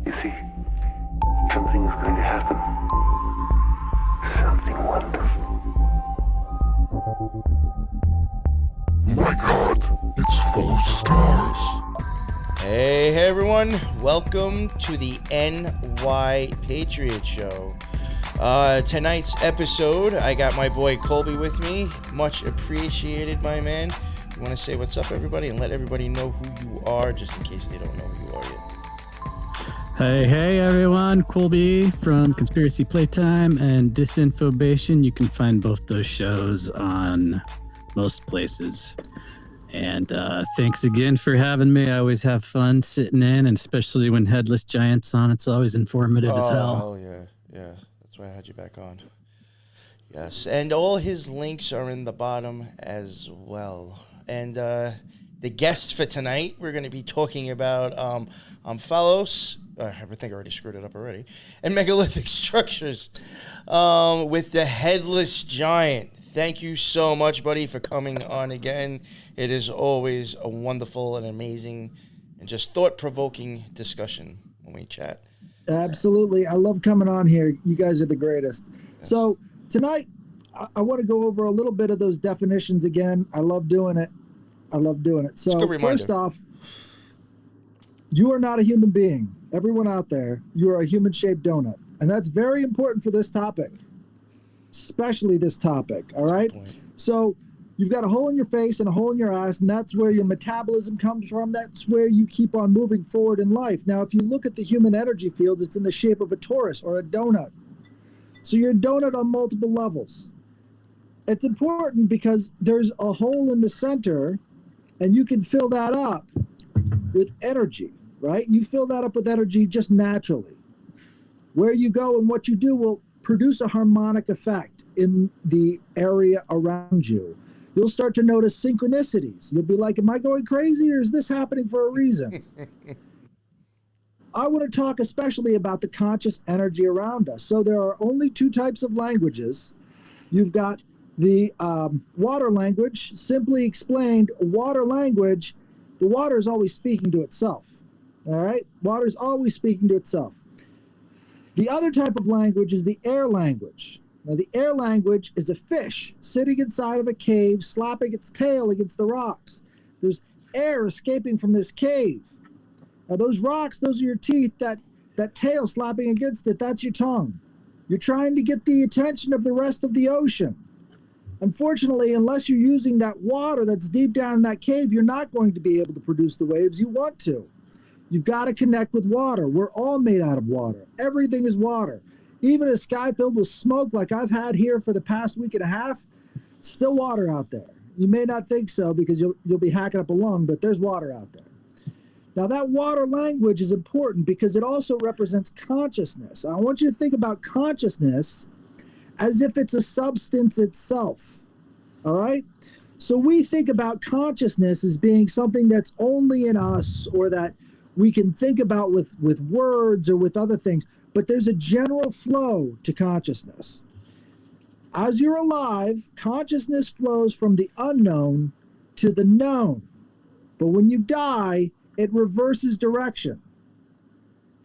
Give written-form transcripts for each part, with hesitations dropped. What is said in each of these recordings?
You see, something is going to happen. Something wonderful. My God, it's full of stars. Hey everyone, welcome to the NY Patriot Show. Tonight's episode, I got my boy Colby with me. Much appreciated, my man. You want to say what's up, everybody, and let everybody know who you are, just in case they don't know who you are yet. Hey everyone, Colby from Conspiracy PlayTime and Disinfobation. You can find both those shows on most places. And thanks again for having me. I always have fun sitting in, and especially when Headless Giant's on, it's always informative as hell. Oh, yeah. That's why I had you back on. Yes, and all his links are in the bottom as well. And the guests for tonight, we're going to be talking about Omphalos. I think I already screwed it up already. And megalithic structures with the Headless Giant. Thank you so much, buddy, for coming on again. It is always a wonderful and amazing and just thought-provoking discussion when we chat. Absolutely. I love coming on here. You guys are the greatest. Yes. So tonight, I want to go over a little bit of those definitions again. I love doing it. So first off, you are not a human being. Everyone out there, you are a human-shaped donut. And that's very important for this topic. Especially this topic, all right? So you've got a hole in your face and a hole in your ass, and that's where your metabolism comes from. That's where you keep on moving forward in life. Now, if you look at the human energy field, it's in the shape of a torus or a donut. So you're a donut on multiple levels. It's important because there's a hole in the center, and you can fill that up with energy, right? You fill that up with energy just naturally. Where you go and what you do will produce a harmonic effect in the area around you. You'll start to notice synchronicities. You'll be like, am I going crazy or is this happening for a reason? I want to talk especially about the conscious energy around us. So there are only two types of languages. You've got the water language. Simply explained, water language, the water is always speaking to itself. All right? Water is always speaking to itself. The other type of language is the air language. Now, the air language is a fish sitting inside of a cave, slapping its tail against the rocks. There's air escaping from this cave. Now, those rocks, those are your teeth. That tail slapping against it, that's your tongue. You're trying to get the attention of the rest of the ocean. Unfortunately, unless you're using that water that's deep down in that cave, you're not going to be able to produce the waves you want to. You've got to connect with water. We're all made out of water. Everything is water. Even a sky filled with smoke like I've had here for the past week and a half, still water out there. You may not think so because you'll be hacking up a lung, but there's water out there. Now that water language is important because it also represents consciousness. I want you to think about consciousness as if it's a substance itself. All right? So we think about consciousness as being something that's only in us or that we can think about with words or with other things, but there's a general flow to consciousness. As you're alive, consciousness flows from the unknown to the known. But when you die, it reverses direction.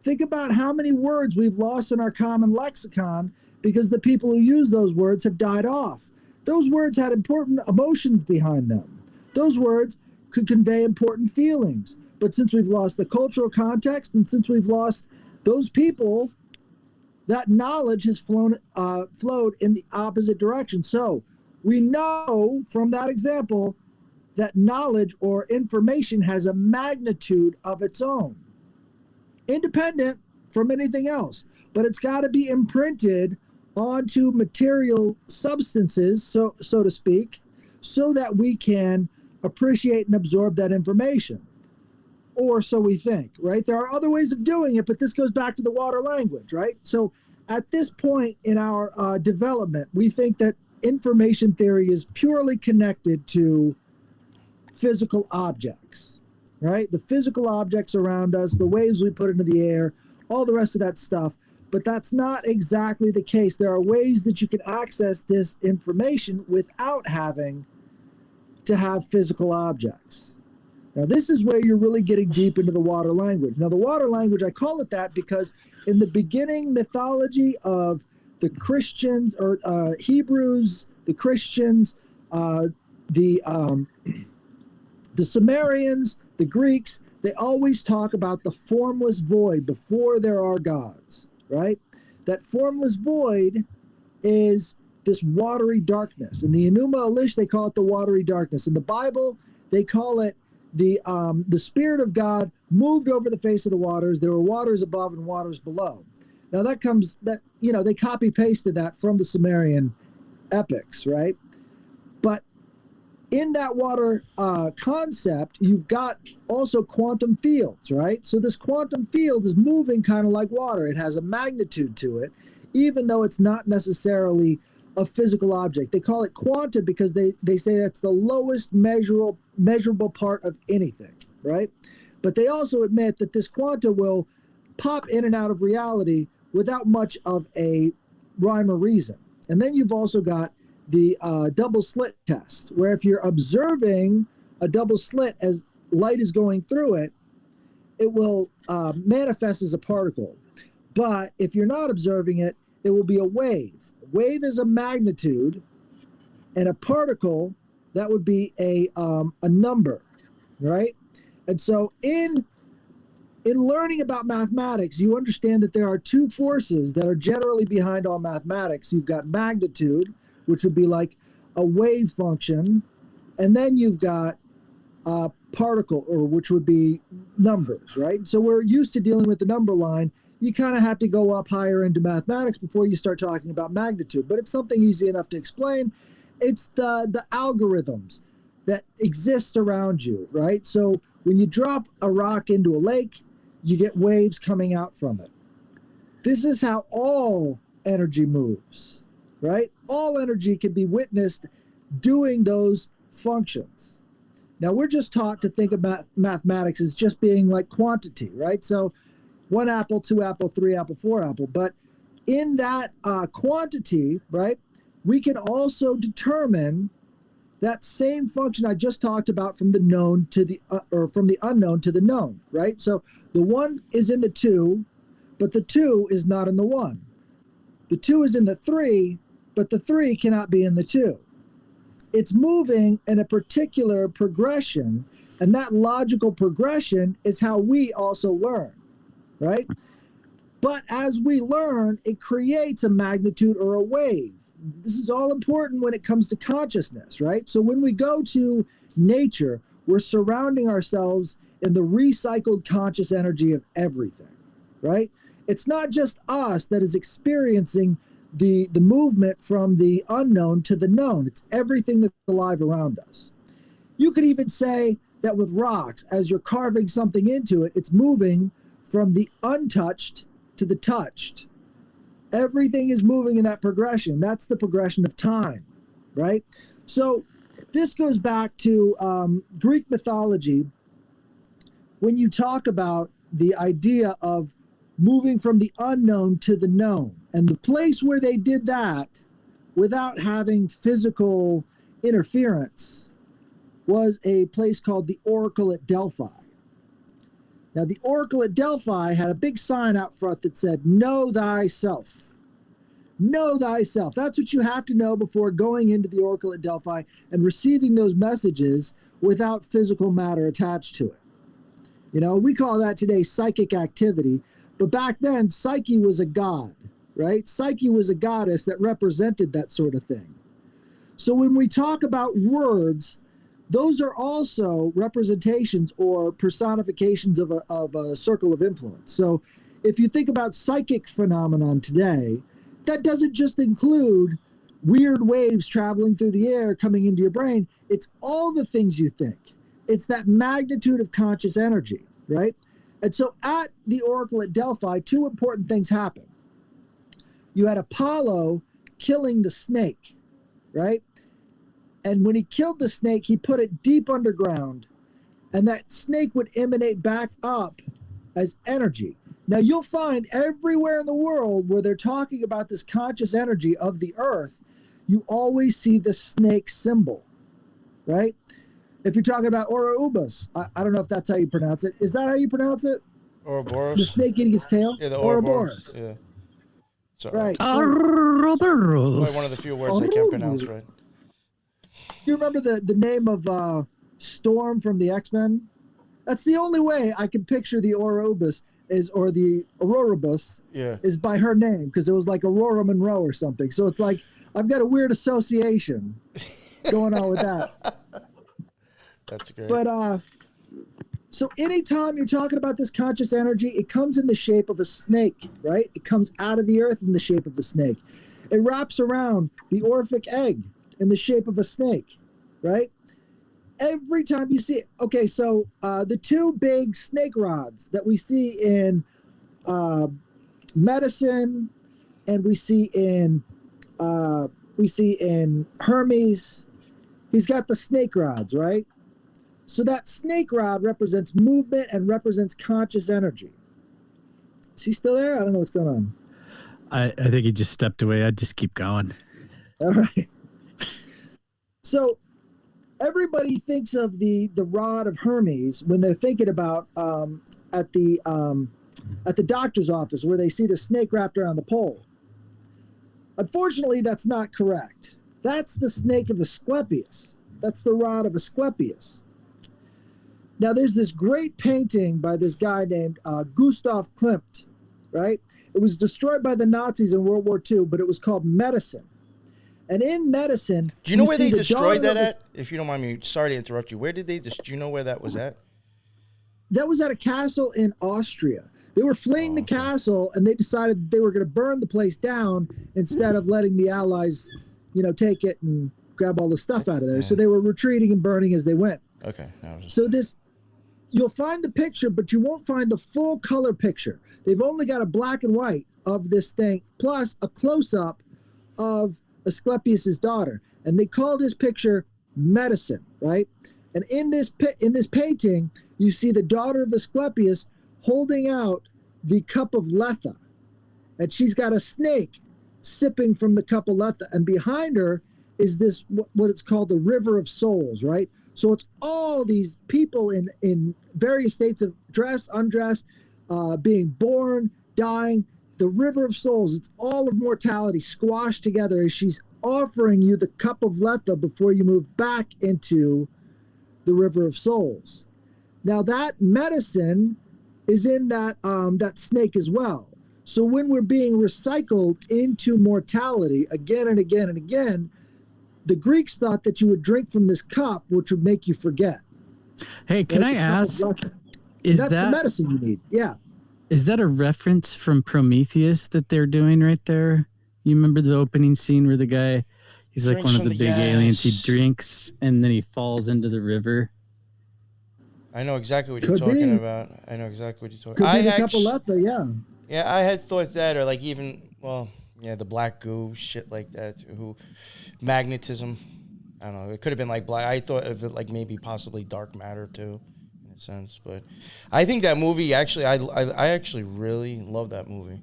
Think about how many words we've lost in our common lexicon because the people who use those words have died off. Those words had important emotions behind them. Those words could convey important feelings. But since we've lost the cultural context and since we've lost those people, that knowledge has flowed in the opposite direction. So we know from that example that knowledge or information has a magnitude of its own, independent from anything else. But it's got to be imprinted onto material substances, so to speak, so that we can appreciate and absorb that information. Or so we think, right? There are other ways of doing it, but this goes back to the water language, right? So at this point in our development, we think that information theory is purely connected to physical objects, right? The physical objects around us, the waves we put into the air, all the rest of that stuff. But that's not exactly the case. There are ways that you can access this information without having to have physical objects. Now, this is where you're really getting deep into the water language. Now, the water language, I call it that because in the beginning mythology of the Christians or Hebrews, the Christians, the Sumerians, the Greeks, they always talk about the formless void before there are gods, right? That formless void is this watery darkness. In the Enuma Elish, they call it the watery darkness. In the Bible, they call it the Spirit of God moved over the face of the waters. There were waters above and waters below. Now they copy pasted that from the Sumerian epics, right? But in that water concept, you've got also quantum fields, right? So this quantum field is moving kind of like water. It has a magnitude to it, even though it's not necessarily a physical object. They call it quanta because they say that's the lowest measurable part of anything, right? But they also admit that this quanta will pop in and out of reality without much of a rhyme or reason. And then you've also got the double slit test, where if you're observing a double slit as light is going through it, it will manifest as a particle. But if you're not observing it, it will be a wave. Wave is a magnitude, and a particle, that would be a number, right? And so in learning about mathematics, you understand that there are two forces that are generally behind all mathematics. You've got magnitude, which would be like a wave function, and then you've got particle, or which would be numbers, right? So we're used to dealing with the number line. You kind of have to go up higher into mathematics before you start talking about magnitude, but it's something easy enough to explain. It's the algorithms that exist around you, right? So when you drop a rock into a lake, you get waves coming out from it. This is how all energy moves, right? All energy can be witnessed doing those functions. Now, we're just taught to think about mathematics as just being like quantity, right? So 1 apple, 2 apple, 3 apple, 4 apple. But in that quantity, right, we can also determine that same function I just talked about from the known to the, or from the unknown to the known, right? So the 1 is in the 2, but the 2 is not in the 1. The 2 is in the 3, but the 3 cannot be in the 2. It's moving in a particular progression, and that logical progression is how we also learn, right? But as we learn, it creates a magnitude or a wave. This is all important when it comes to consciousness, right? So when we go to nature, we're surrounding ourselves in the recycled conscious energy of everything, right? It's not just us that is experiencing the movement from the unknown to the known. It's everything that's alive around us. You could even say that with rocks, as you're carving something into it, it's moving from the untouched to the touched. Everything is moving in that progression. That's the progression of time, right? So this goes back to Greek mythology. When you talk about the idea of moving from the unknown to the known, and the place where they did that without having physical interference was a place called the Oracle at Delphi. Now, the Oracle at Delphi had a big sign out front that said, "Know thyself." Know thyself. That's what you have to know before going into the Oracle at Delphi and receiving those messages without physical matter attached to it. You know, we call that today psychic activity, but back then, Psyche was a god, right? Psyche was a goddess that represented that sort of thing. So when we talk about words, those are also representations or personifications of a circle of influence. So if you think about psychic phenomenon today, that doesn't just include weird waves traveling through the air coming into your brain. It's all the things you think. It's that magnitude of conscious energy, right? And so at the Oracle at Delphi, two important things happen. You had Apollo killing the snake, right? And when he killed the snake, he put it deep underground, and that snake would emanate back up as energy. Now, you'll find everywhere in the world where they're talking about this conscious energy of the earth, you always see the snake symbol, right? If you're talking about Ouroboros, I don't know if that's how you pronounce it. Is that how you pronounce it? Ouroboros. The snake eating his tail? Yeah, the Ouroboros. Yeah. So, Right. Ouroboros. Probably one of the few words I can't pronounce right. You remember the name of Storm from the X-Men? That's the only way I can picture the Ouroboros or the Ouroboros is by her name, because it was like Aurora Monroe or something. So it's like I've got a weird association going on with that. That's great. But so anytime you're talking about this conscious energy, it comes in the shape of a snake, right? It comes out of the earth in the shape of a snake. It wraps around the Orphic egg in the shape of a snake, right? Every time you see it. Okay, so the two big snake rods that we see in medicine and we see in Hermes, he's got the snake rods, right? So that snake rod represents movement and represents conscious energy. Is he still there? I don't know what's going on. I think he just stepped away. I'd just keep going. All right. So everybody thinks of the rod of Hermes when they're thinking about at the doctor's office where they see the snake wrapped around the pole. Unfortunately, that's not correct. That's the snake of Asclepius. That's the rod of Asclepius. Now, there's this great painting by this guy named Gustav Klimt, right? It was destroyed by the Nazis in World War II, but it was called Medicine. And in Medicine, do you know where they destroyed that at? If you don't mind me, sorry to interrupt you. Where did they? Do you know where that was at? That was at a castle in Austria. They were fleeing the castle, and they decided they were going to burn the place down instead of letting the Allies, take it and grab all the stuff out of there. So they were retreating and burning as they went. Okay. So you'll find the picture, but you won't find the full color picture. They've only got a black and white of this thing, plus a close-up of Asclepius's daughter. And they call this picture Medicine, right? And in this painting, you see the daughter of Asclepius holding out the cup of Lethe. And she's got a snake sipping from the cup of Lethe. And behind her is this, what it's called the River of Souls, right? So it's all these people in various states of dress, undress, being born, dying. The River of Souls, it's all of mortality squashed together as she's offering you the cup of Lethe before you move back into the River of Souls. Now that medicine is in that snake as well. So when we're being recycled into mortality again and again and again, the Greeks thought that you would drink from this cup, which would make you forget. Hey, can I ask, that's the medicine you need? Yeah. Is that a reference from Prometheus that they're doing right there? You remember the opening scene where the guy, he's like one of the big aliens. He drinks and then he falls into the river. I know exactly what you're talking about. I know exactly what you're talking about. Could be the cup of Lethe, yeah. Yeah, I had thought that, or like even, the black goo, shit like that. Magnetism. I don't know. It could have been like black. I thought of it like maybe possibly dark matter too, in a sense. But I think that movie actually, I actually really love that movie.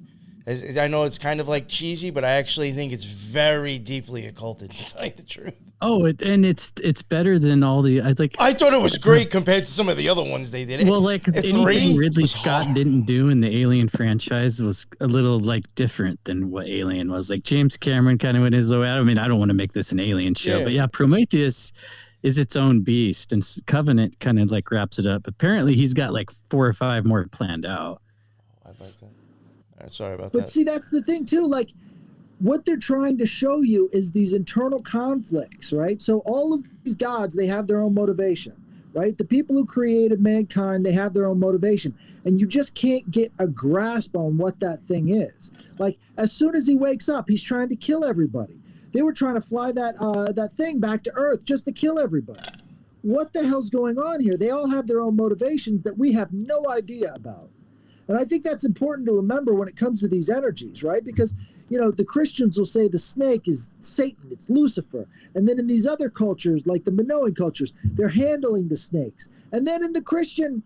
I know it's kind of like cheesy, but I actually think it's very deeply occulted, to tell you the truth. Oh, it's better than all the I thought it was great compared to some of the other ones they did. Well, like anything Ridley Scott didn't do in the Alien franchise was a little like different than what Alien was. Like James Cameron kind of went his way. I mean, I don't want to make this an Alien show, but yeah, Prometheus is its own beast, and Covenant kind of like wraps it up. Apparently, he's got like 4 or 5 more planned out. I like that. Sorry about that. But see, that's the thing too. Like, what they're trying to show you is these internal conflicts, right? So all of these gods, they have their own motivation, right? The people who created mankind, they have their own motivation. And you just can't get a grasp on what that thing is. Like, as soon as he wakes up, he's trying to kill everybody. They were trying to fly that thing back to Earth just to kill everybody. What the hell's going on here? They all have their own motivations that we have no idea about. And I think that's important to remember when it comes to these energies, right? Because, the Christians will say the snake is Satan, it's Lucifer. And then in these other cultures, like the Minoan cultures, they're handling the snakes. And then in the Christian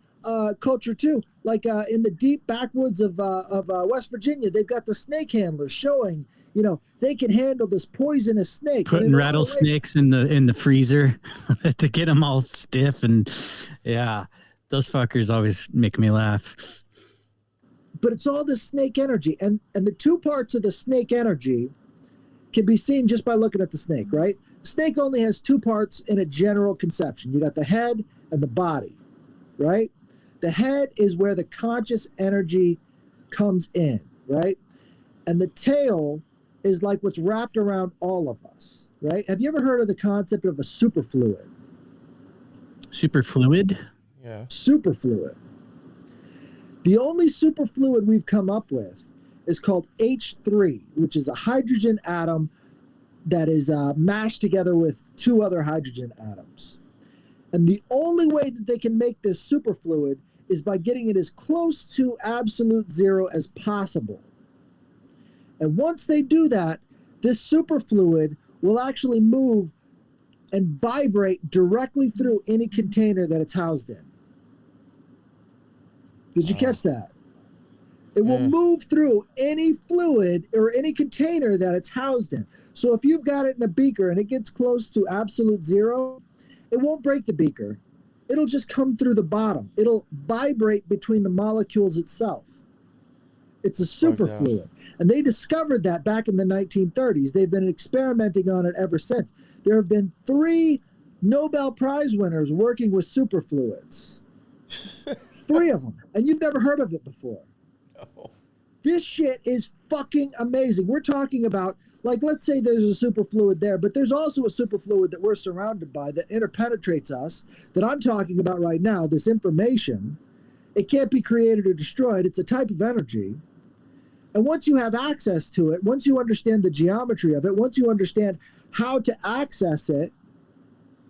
culture too, like in the deep backwoods of West Virginia, they've got the snake handlers showing, they can handle this poisonous snake. And Putting in a lot of ways- rattlesnakes in the freezer to get them all stiff, and yeah, those fuckers always make me laugh. But it's all this snake energy, and the two parts of the snake energy can be seen just by looking at the snake, right? Snake only has two parts in a general conception. You got the head and the body, right? The head is where the conscious energy comes in, right? And the tail is like what's wrapped around all of us, right? Have you ever heard of the concept of a superfluid? Superfluid? Yeah. Superfluid. The only superfluid we've come up with is called H3, which is a hydrogen atom that is mashed together with two other hydrogen atoms. And the only way that they can make this superfluid is by getting it as close to absolute zero as possible. And once they do that, this superfluid will actually move and vibrate directly through any container that it's housed in. Did you catch that? It will move through any fluid or any container that it's housed in. So if you've got it in a beaker and it gets close to absolute zero, it won't break the beaker. It'll just come through the bottom. It'll vibrate between the molecules itself. It's a superfluid. And they discovered that back in the 1930s. They've been experimenting on it ever since. There have been 3 Nobel Prize winners working with superfluids. 3 of them. And you've never heard of it before. No. This shit is fucking amazing. We're talking about, like, let's say there's a superfluid there, but there's also a superfluid that we're surrounded by that interpenetrates us, that I'm talking about right now, this information. It can't be created or destroyed. It's a type of energy. And once you have access to it, once you understand the geometry of it, once you understand how to access it,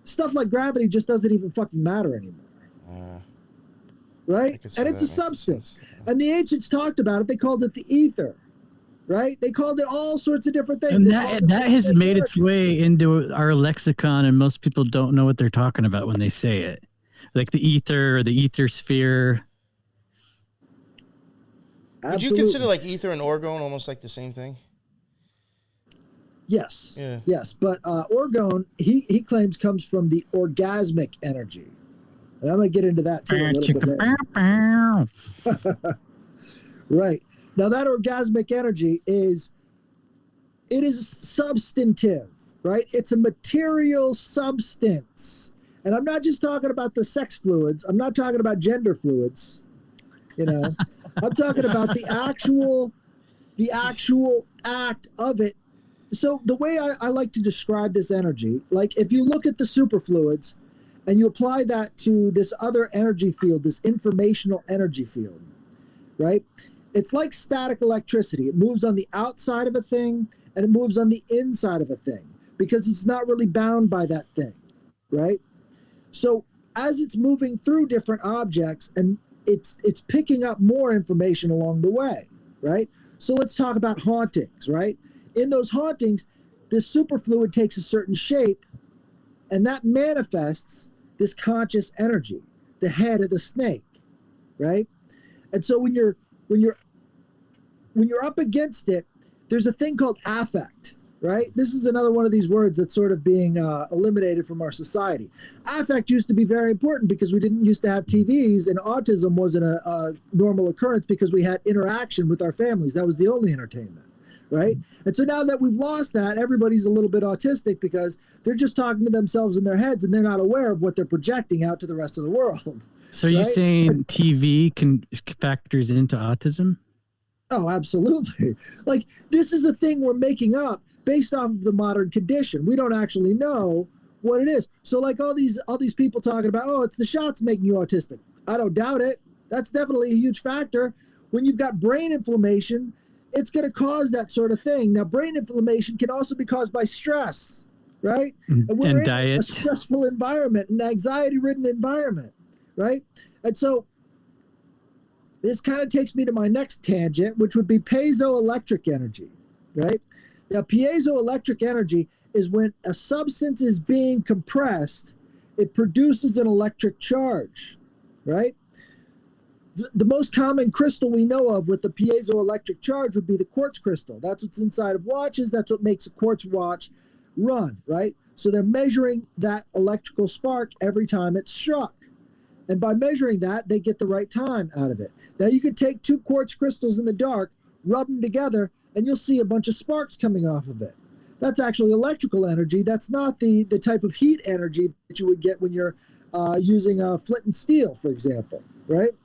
stuff like gravity just doesn't even fucking matter anymore. Right? And it's a substance. And the ancients talked about it. They called it the ether. Right? They called it all sorts of different things. And that has made its way into our lexicon, and most people don't know what they're talking about when they say it. Like the ether or the ether sphere. Would you consider like ether and orgone almost like the same thing? Yes. Yeah. Yes. But orgone, he claims, comes from the orgasmic energy. And I'm going to get into that too a little bit later. Right. Now that orgasmic energy is substantive, right? It's a material substance. And I'm not just talking about the sex fluids. I'm not talking about gender fluids. I'm talking about the actual act of it. So the way I like to describe this energy, like if you look at the superfluids and you apply that to this other energy field, this informational energy field, right? It's like static electricity. It moves on the outside of a thing and it moves on the inside of a thing because it's not really bound by that thing, right? So as it's moving through different objects and it's picking up more information along the way, right? So let's talk about hauntings, right? In those hauntings, this superfluid takes a certain shape and that manifests this conscious energy, the head of the snake, right? And so when you're up against it, there's a thing called affect, right? This is another one of these words that's sort of being eliminated from our society. Affect used to be very important because we didn't used to have TVs, and autism wasn't a normal occurrence because we had interaction with our families. That was the only entertainment, right? And so now that we've lost that, everybody's a little bit autistic because they're just talking to themselves in their heads and they're not aware of what they're projecting out to the rest of the world. So you're saying TV factors into autism? Oh, absolutely. Like, this is a thing we're making up based off of the modern condition. We don't actually know what it is. So like all these people talking about, oh, it's the shots making you autistic. I don't doubt it. That's definitely a huge factor. When you've got brain inflammation, it's going to cause that sort of thing. Now, brain inflammation can also be caused by stress, right? And we're in diet. a stressful environment, an anxiety-ridden environment, right? And so this kind of takes me to my next tangent, which would be piezoelectric energy, right? Now, piezoelectric energy is when a substance is being compressed, it produces an electric charge, right? The most common crystal we know of with the piezoelectric charge would be the quartz crystal. That's what's inside of watches. That's what makes a quartz watch run, right? So they're measuring that electrical spark every time it's struck. And by measuring that, they get the right time out of it. Now, you could take 2 quartz crystals in the dark, rub them together, and you'll see a bunch of sparks coming off of it. That's actually electrical energy. That's not the type of heat energy that you would get when you're using flint and steel, for example, right?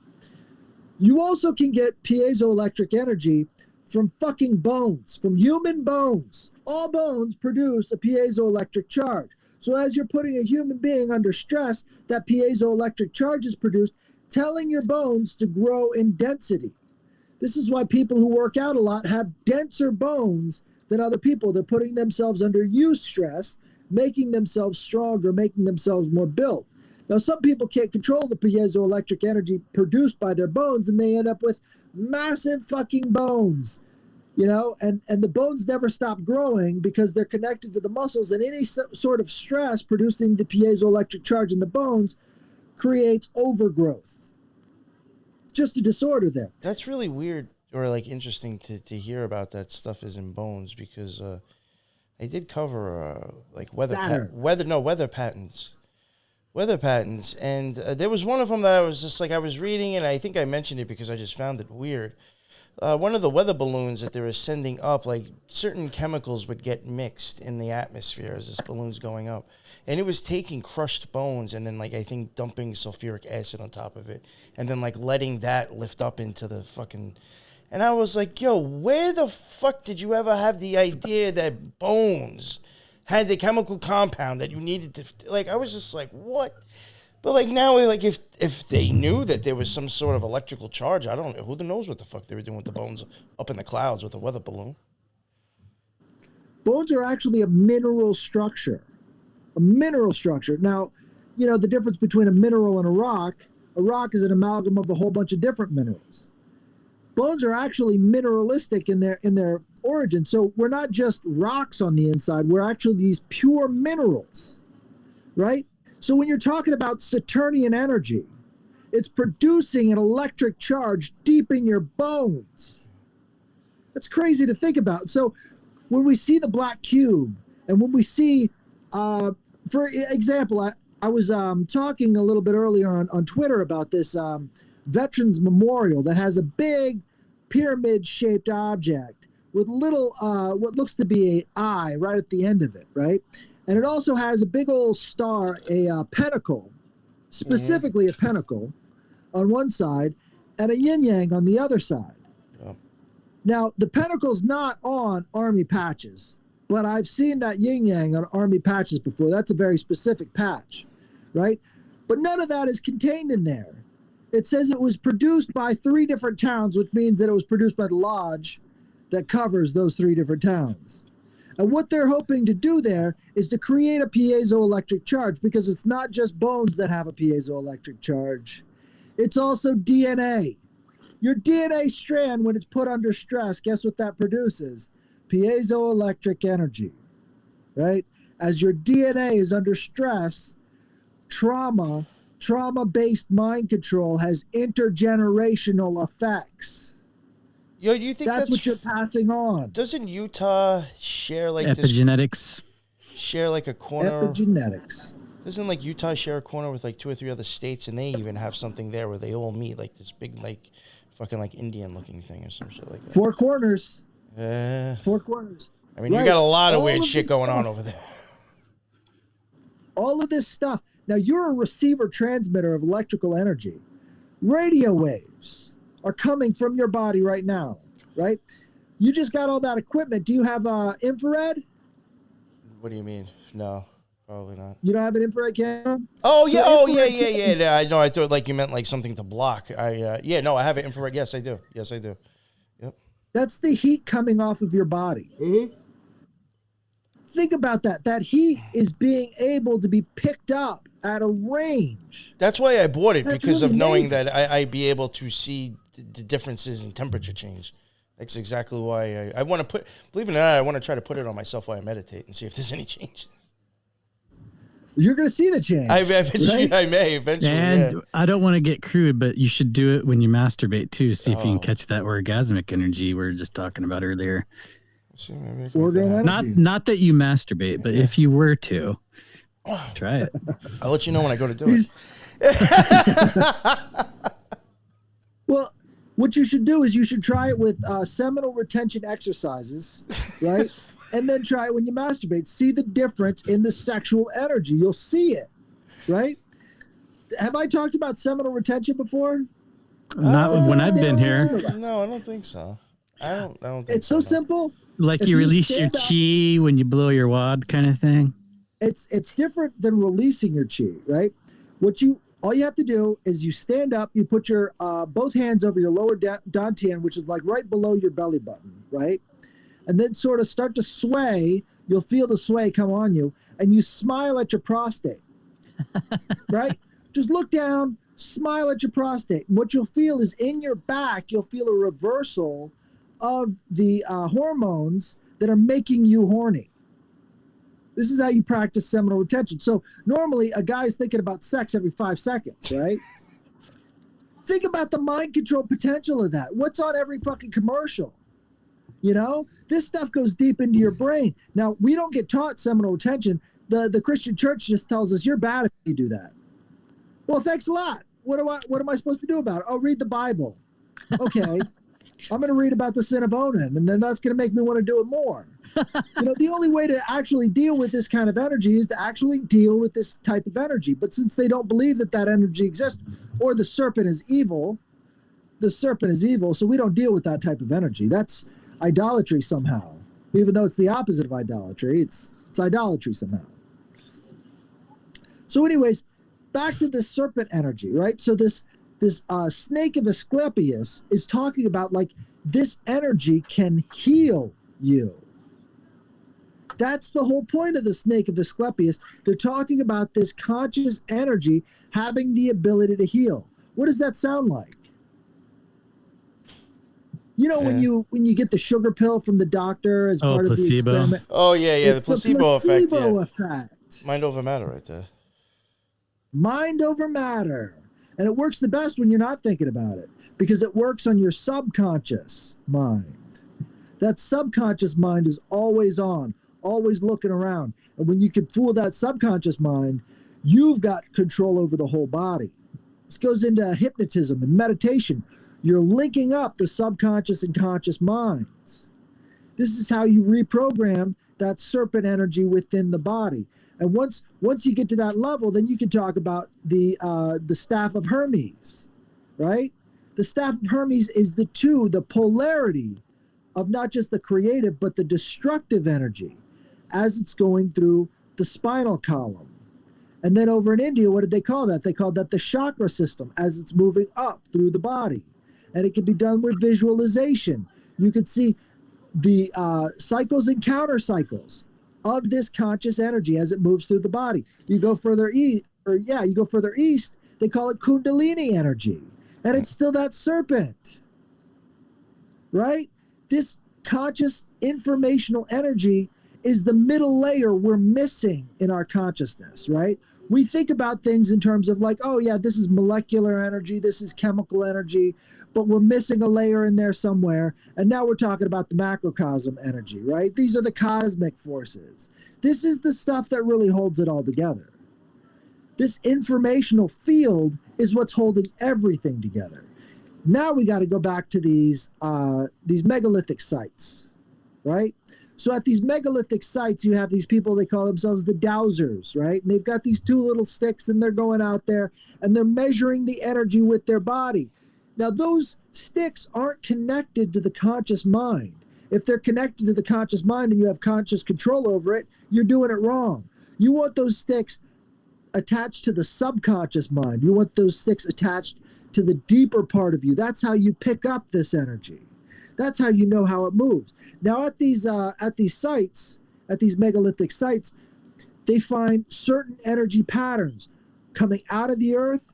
You also can get piezoelectric energy from fucking bones, from human bones. All bones produce a piezoelectric charge. So as you're putting a human being under stress, that piezoelectric charge is produced, telling your bones to grow in density. This is why people who work out a lot have denser bones than other people. They're putting themselves under use stress, making themselves stronger, making themselves more built. Now, some people can't control the piezoelectric energy produced by their bones, and they end up with massive fucking bones, you know, and the bones never stop growing because they're connected to the muscles, and any sort of stress producing the piezoelectric charge in the bones creates overgrowth. Just a disorder there. That's really weird or like interesting to hear about that stuff is in bones because I did cover like weather patterns. Weather patterns, and there was one of them that I was just like, I was reading, and I think I mentioned it because I just found it weird. One of the weather balloons that they were sending up, like certain chemicals would get mixed in the atmosphere as this balloon's going up, and it was taking crushed bones and then like I think dumping sulfuric acid on top of it, and then like letting that lift up into the fucking. And I was like, yo, where the fuck did you ever have the idea that bones had the chemical compound that you needed to, like, I was just like, what? But, like, now, like, if they knew that there was some sort of electrical charge, I don't know. Who knows what the fuck they were doing with the bones up in the clouds with a weather balloon? Bones are actually a mineral structure. A mineral structure. Now, you know, the difference between a mineral and a rock is an amalgam of a whole bunch of different minerals. Bones are actually mineralistic in their origin. So we're not just rocks on the inside. We're actually these pure minerals, right? So when you're talking about Saturnian energy, it's producing an electric charge deep in your bones. That's crazy to think about. So when we see the black cube, and when we see, for example, I was talking a little bit earlier on Twitter about this Veterans Memorial that has a big pyramid-shaped object with little, what looks to be an eye right at the end of it, right? And it also has a big old star, a pentacle, specifically a pentacle on one side, and a yin-yang on the other side. Oh. Now, the pentacle's not on army patches, but I've seen that yin-yang on army patches before. That's a very specific patch, right? But none of that is contained in there. It says it was produced by 3 different towns, which means that it was produced by the lodge that covers those 3 different towns. And what they're hoping to do there is to create a piezoelectric charge, because it's not just bones that have a piezoelectric charge. It's also DNA. Your DNA strand, when it's put under stress, guess what that produces? Piezoelectric energy, right? As your DNA is under stress, trauma-based mind control has intergenerational effects. Yo, do you think that's what you're passing on? Doesn't Utah share like epigenetics? Share like a corner. Epigenetics. Doesn't like Utah share a corner with like 2 or 3 other states, and they even have something there where they all meet, like this big like fucking like Indian looking thing or some shit like that. 4 corners. 4 corners. I mean, right. You got a lot of weird shit going on over there. All of this stuff. Now, you're a receiver transmitter of electrical energy. Radio waves are coming from your body right now, right? You just got all that equipment. Do you have infrared? What do you mean? No, probably not. You don't have an infrared camera? Oh, yeah. Yeah. I know. I thought like you meant like something to block. I have an infrared. Yes, I do. Yep. That's the heat coming off of your body. Mm-hmm. Think about that. That heat is being able to be picked up at a range. That's why I bought it, because of knowing that I'd be able to see the differences in temperature change. That's exactly why I want to put, believe it or not, I want to try to put it on myself while I meditate and see if there's any changes. You're going to see the change. I bet right? I may eventually. And Yeah. I don't want to get crude, but you should do it when you masturbate too. See if you can Oh. catch that orgasmic energy we were just talking about earlier. See, maybe I can Organ make that energy. Not that you masturbate, but if you were to, try it. happen. I'll let you know when I go to do He's- it. Well, what you should do is you should try it with seminal retention exercises, right? And then try it when you masturbate. See the difference in the sexual energy. You'll see it, right? Have I talked about seminal retention before? Not when I've been here. No, I don't think so. I don't think It's so simple. Like If you you release your stand up- chi when you blow your wad kind of thing. It's different than releasing your chi, right? All you have to do is you stand up, you put your both hands over your lower dantian, which is like right below your belly button, right? And then sort of start to sway. You'll feel the sway come on you, and you smile at your prostate, right? Just look down, smile at your prostate. And what you'll feel is in your back, you'll feel a reversal of the hormones that are making you horny. This is how you practice seminal retention. So normally a guy's thinking about sex every 5 seconds, right? Think about the mind control potential of that. What's on every fucking commercial? You know, this stuff goes deep into your brain. Now, we don't get taught seminal retention. The Christian church just tells us you're bad if you do that. Well, thanks a lot. What am I supposed to do about it? Oh, read the Bible. Okay. I'm going to read about the sin of Onan, and then that's going to make me want to do it more. You know, the only way to actually deal with this kind of energy is to actually deal with this type of energy. But since they don't believe that energy exists, or the serpent is evil, so we don't deal with that type of energy. That's idolatry somehow. Even though it's the opposite of idolatry, it's idolatry somehow. So anyways, back to the serpent energy, right? So this snake of Asclepius is talking about like this energy can heal you. That's the whole point of the snake of Asclepius. They're talking about this conscious energy having the ability to heal. What does that sound like? You know, when you get the sugar pill from the doctor as part of the placebo. experiment. Oh yeah, It's the placebo effect. Yeah. effect. Mind over matter, right there. Mind over matter. And it works the best when you're not thinking about it because it works on your subconscious mind. That subconscious mind is always on, always looking around. And when you can fool that subconscious mind, you've got control over the whole body. This goes into hypnotism and meditation. You're linking up the subconscious and conscious minds. This is how you reprogram that serpent energy within the body. And once you get to that level, then you can talk about the staff of Hermes, right? The staff of Hermes is the polarity of not just the creative, but the destructive energy as it's going through the spinal column. And then over in India, what did they call that? They called that the chakra system as it's moving up through the body. And it can be done with visualization. You could see the cycles and counter cycles of this conscious energy as it moves through the body. You go further east, they call it Kundalini energy. And it's still that serpent, right? This conscious informational energy is the middle layer we're missing in our consciousness, right? We think about things in terms of like, oh yeah, this is molecular energy, this is chemical energy, but we're missing a layer in there somewhere. And now we're talking about the macrocosm energy, right? These are the cosmic forces. This is the stuff that really holds it all together. This informational field is what's holding everything together. Now we got to go back to these megalithic sites, right? So at these megalithic sites, you have these people, they call themselves the dowsers, right? And they've got these two little sticks and they're going out there and they're measuring the energy with their body. Now, those sticks aren't connected to the conscious mind. If they're connected to the conscious mind and you have conscious control over it, you're doing it wrong. You want those sticks attached to the subconscious mind. You want those sticks attached to the deeper part of you. That's how you pick up this energy. That's how you know how it moves. Now at these sites, at these megalithic sites, they find certain energy patterns coming out of the earth,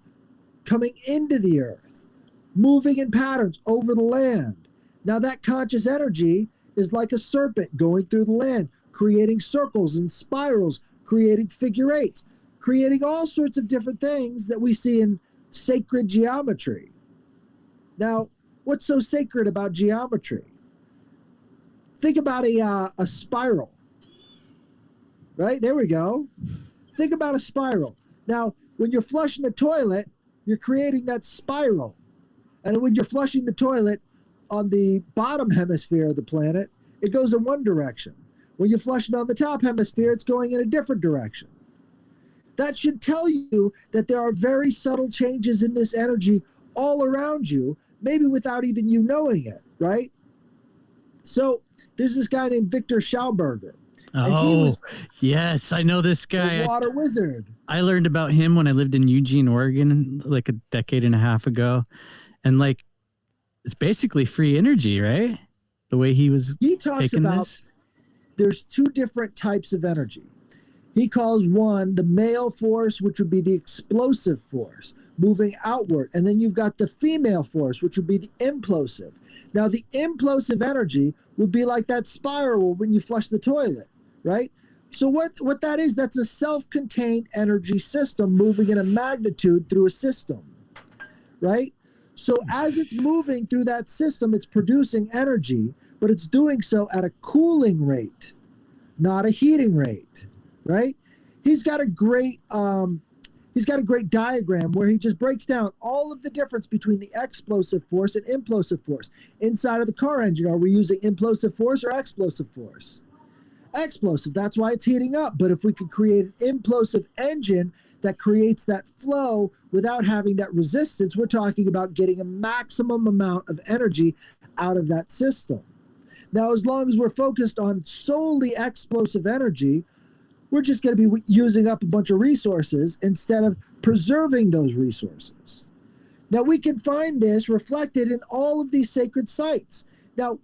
coming into the earth, moving in patterns over the land. Now that conscious energy is like a serpent going through the land, creating circles and spirals, creating figure eights, creating all sorts of different things that we see in sacred geometry. Now, what's so sacred about geometry? Think about a spiral. Right? There we go. Think about a spiral. Now, when you're flushing the toilet, you're creating that spiral. And when you're flushing the toilet on the bottom hemisphere of the planet, it goes in one direction. When you flush it on the top hemisphere, it's going in a different direction. That should tell you that there are very subtle changes in this energy all around you, maybe without even you knowing it, right? So there's this guy named Victor Schauberger. Oh, yes, I know this guy. The water wizard. I learned about him when I lived in Eugene, Oregon, like a decade and a half ago. And like, it's basically free energy, right? The way he talks about there's two different types of energy. He calls one the male force, which would be the explosive force, moving outward. And then you've got the female force, which would be the implosive. Now, the implosive energy would be like that spiral when you flush the toilet, right? So what that is, that's a self-contained energy system moving in a magnitude through a system, right? So as it's moving through that system, it's producing energy, but it's doing so at a cooling rate, not a heating rate, right? He's got a great diagram where he just breaks down all of the difference between the explosive force and implosive force. Inside of the car engine, are we using implosive force or explosive force? Explosive, that's why it's heating up. But if we could create an implosive engine that creates that flow without having that resistance, we're talking about getting a maximum amount of energy out of that system. Now, as long as we're focused on solely explosive energy, we're just going to be using up a bunch of resources instead of preserving those resources. Now, we can find this reflected in all of these sacred sites. Now,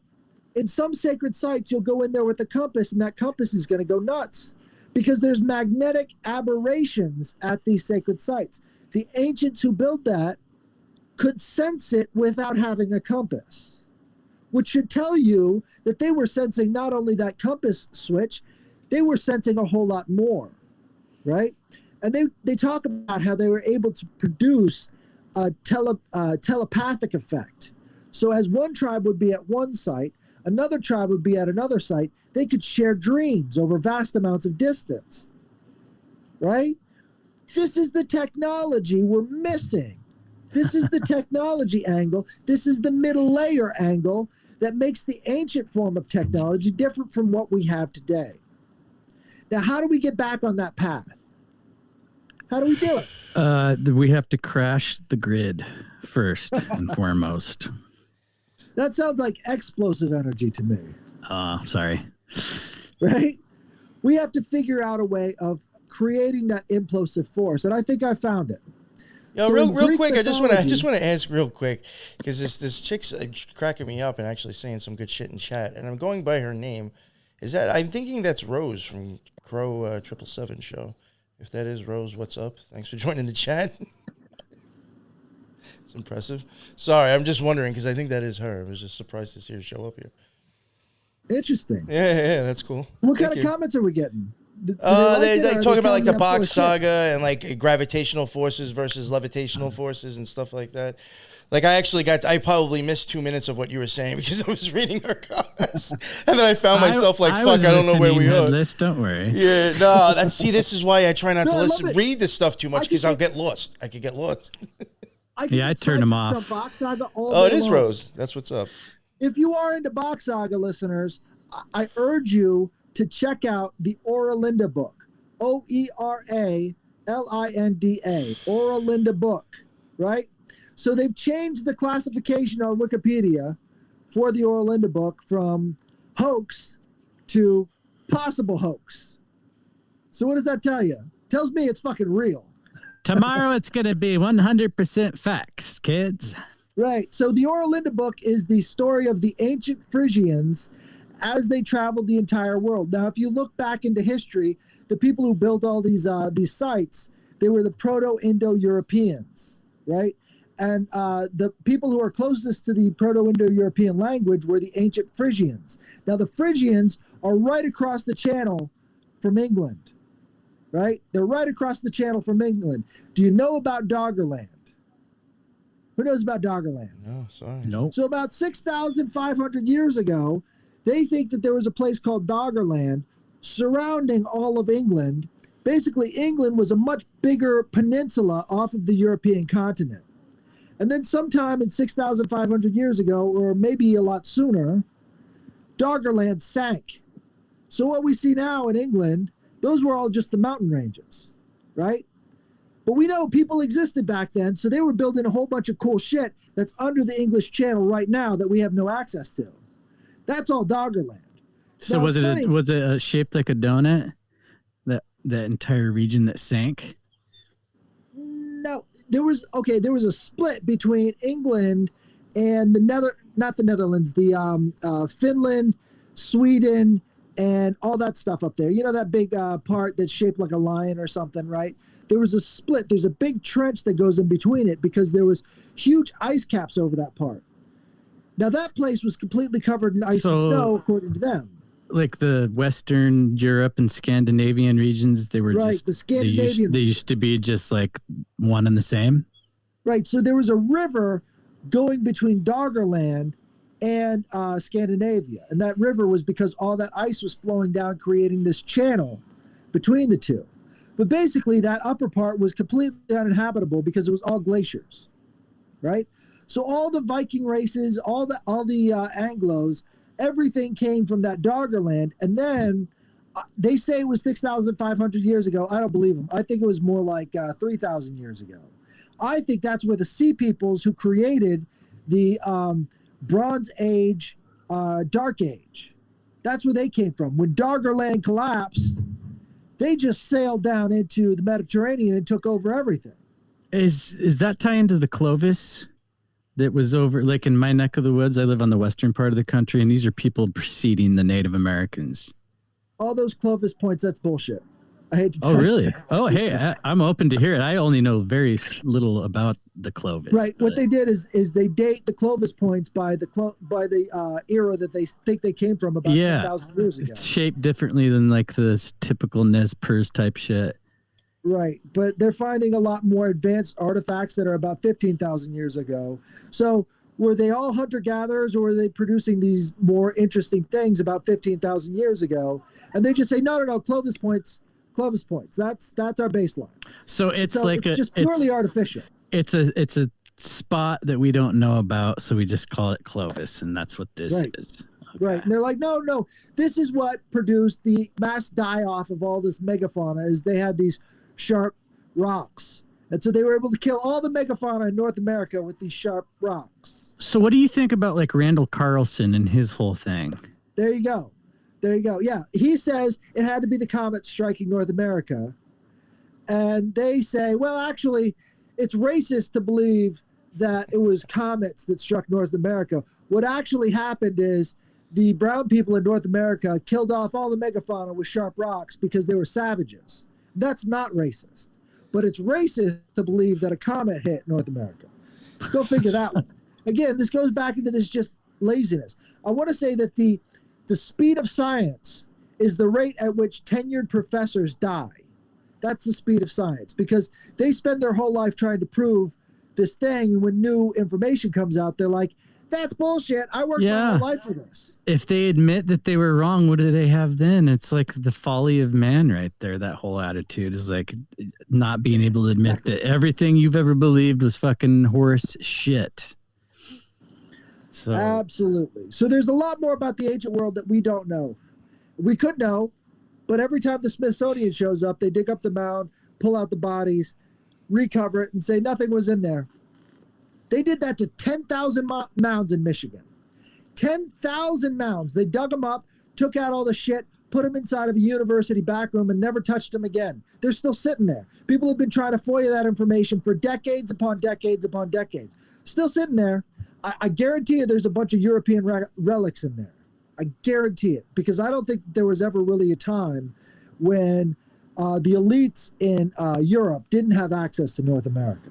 in some sacred sites, you'll go in there with a compass, and that compass is going to go nuts because there's magnetic aberrations at these sacred sites. The ancients who built that could sense it without having a compass, which should tell you that they were sensing not only that compass switch, they were sensing a whole lot more, right? And they talk about how they were able to produce a telepathic effect. So as one tribe would be at one site, another tribe would be at another site, they could share dreams over vast amounts of distance, right? This is the technology we're missing. This is the technology angle. This is the middle layer angle that makes the ancient form of technology different from what we have today. Now, how do we get back on that path? How do we do it? We have to crash the grid first and foremost. That sounds like explosive energy to me. Sorry. Right? We have to figure out a way of creating that implosive force, and I think I found it. Yo, So real Greek quick, I just want mythology- to ask real quick because this chick's cracking me up and actually saying some good shit in chat, and I'm going by her name. I'm thinking that's Rose from Crow 777 show. If that is Rose, what's up? Thanks for joining the chat. It's impressive. Sorry, I'm just wondering because I think that is her. I was just surprised to see her show up here. Interesting. Yeah, that's cool. What Thank kind you. of comments are we getting? Do They talk about like the box saga and like gravitational forces versus levitational forces and stuff like that. Like I probably missed 2 minutes of what you were saying because I was reading her comments, and then I found myself like, "Fuck, I don't know where we are." Headless, don't worry. Yeah, no, this is why I try not to I listen, love it. read this stuff too much because I'll get lost. I could get lost. I turn them off. Box Saga all Oh, it day is long. Rose. That's what's up. If you are into Box Saga, listeners, I urge you to check out the Oralinda book. Oeralinda. Oralinda book, right? So they've changed the classification on Wikipedia for the Oralinda book from hoax to possible hoax. So what does that tell you? Tells me it's fucking real. Tomorrow it's going to be 100% facts, kids. Right. So the Oralinda book is the story of the ancient Frisians as they traveled the entire world. Now, if you look back into history, the people who built all these sites, they were the Proto-Indo-Europeans, right? And the people who are closest to the Proto-Indo-European language were the ancient Frisians. Now, the Frisians are right across the channel from England, right? They're right across the channel from England. Do you know about Doggerland? Who knows about Doggerland? No, sorry. Nope. So about 6,500 years ago, they think that there was a place called Doggerland surrounding all of England. Basically, England was a much bigger peninsula off of the European continent. And then sometime in 6,500 years ago, or maybe a lot sooner, Doggerland sank. So what we see now in England, those were all just the mountain ranges, right? But we know people existed back then, so they were building a whole bunch of cool shit that's under the English Channel right now that we have no access to. That's all Doggerland. So Now, was it's it funny. was it shaped like a donut? That entire region that sank? No, there was a split between England and not the Netherlands, the Finland, Sweden, and all that stuff up there. You know that big part that's shaped like a lion or something, right? There was a split. There's a big trench that goes in between it because there was huge ice caps over that part. Now that place was completely covered in ice and snow, according to them. Like the Western Europe and Scandinavian regions, they were Right, just the Scandinavian They used to be just like one and the same. Right. So there was a river going between Doggerland and Scandinavia. And that river was because all that ice was flowing down, creating this channel between the two. But basically, that upper part was completely uninhabitable because it was all glaciers. Right. So all the Viking races, all the Anglos, everything came from that Doggerland. And then they say it was 6,500 years ago. I don't believe them. I think it was more like 3,000 years ago. I think that's where the Sea Peoples who created the Bronze Age, Dark Age, that's where they came from. When Doggerland collapsed, they just sailed down into the Mediterranean and took over everything. Is that tie into the Clovis that was over, like in my neck of the woods? I live on the western part of the country, and these are people preceding the Native Americans. All those Clovis points, that's bullshit. I hate to tell Oh, you. really? Oh, hey, I'm open to hear it. I only know very little about the Clovis. Right. but- What they did is they date the Clovis points by the era that they think they came from about 10,000 years ago. It's shaped differently than like this typical Nez Perce type shit. Right. But they're finding a lot more advanced artifacts that are about 15,000 years ago. So were they all hunter-gatherers, or were they producing these more interesting things about 15,000 years ago? And they just say, no, Clovis points. That's our baseline. So it's just purely artificial. It's a spot that we don't know about, so we just call it Clovis, and that's what this Right. is. Right. And they're like, no, this is what produced the mass die-off of all this megafauna, is they had these sharp rocks. And so they were able to kill all the megafauna in North America with these sharp rocks. So what do you think about like Randall Carlson and his whole thing? There you go. Yeah. He says it had to be the comet striking North America. And they say, well, actually, it's racist to believe that it was comets that struck North America. What actually happened is the brown people in North America killed off all the megafauna with sharp rocks because they were savages. That's not racist. But it's racist to believe that a comet hit North America. Go figure that one. Again, this goes back into this just laziness. I want to say that the speed of science is the rate at which tenured professors die. That's the speed of science, because they spend their whole life trying to prove this thing. And when new information comes out, they're like, that's bullshit. I worked my whole life for this. If they admit that they were wrong, what do they have then? It's like the folly of man right there. That whole attitude is like not being able to admit that everything you've ever believed was fucking horse shit. So Absolutely. So there's a lot more about the ancient world that we don't know. We could know, but every time the Smithsonian shows up, they dig up the mound, pull out the bodies, recover it, and say nothing was in there. They did that to 10,000 mounds in Michigan. 10,000 mounds. They dug them up, took out all the shit, put them inside of a university back room, and never touched them again. They're still sitting there. People have been trying to FOIA that information for decades upon decades upon decades. Still sitting there. I guarantee you there's a bunch of European relics in there. I guarantee it, because I don't think there was ever really a time when the elites in Europe didn't have access to North America.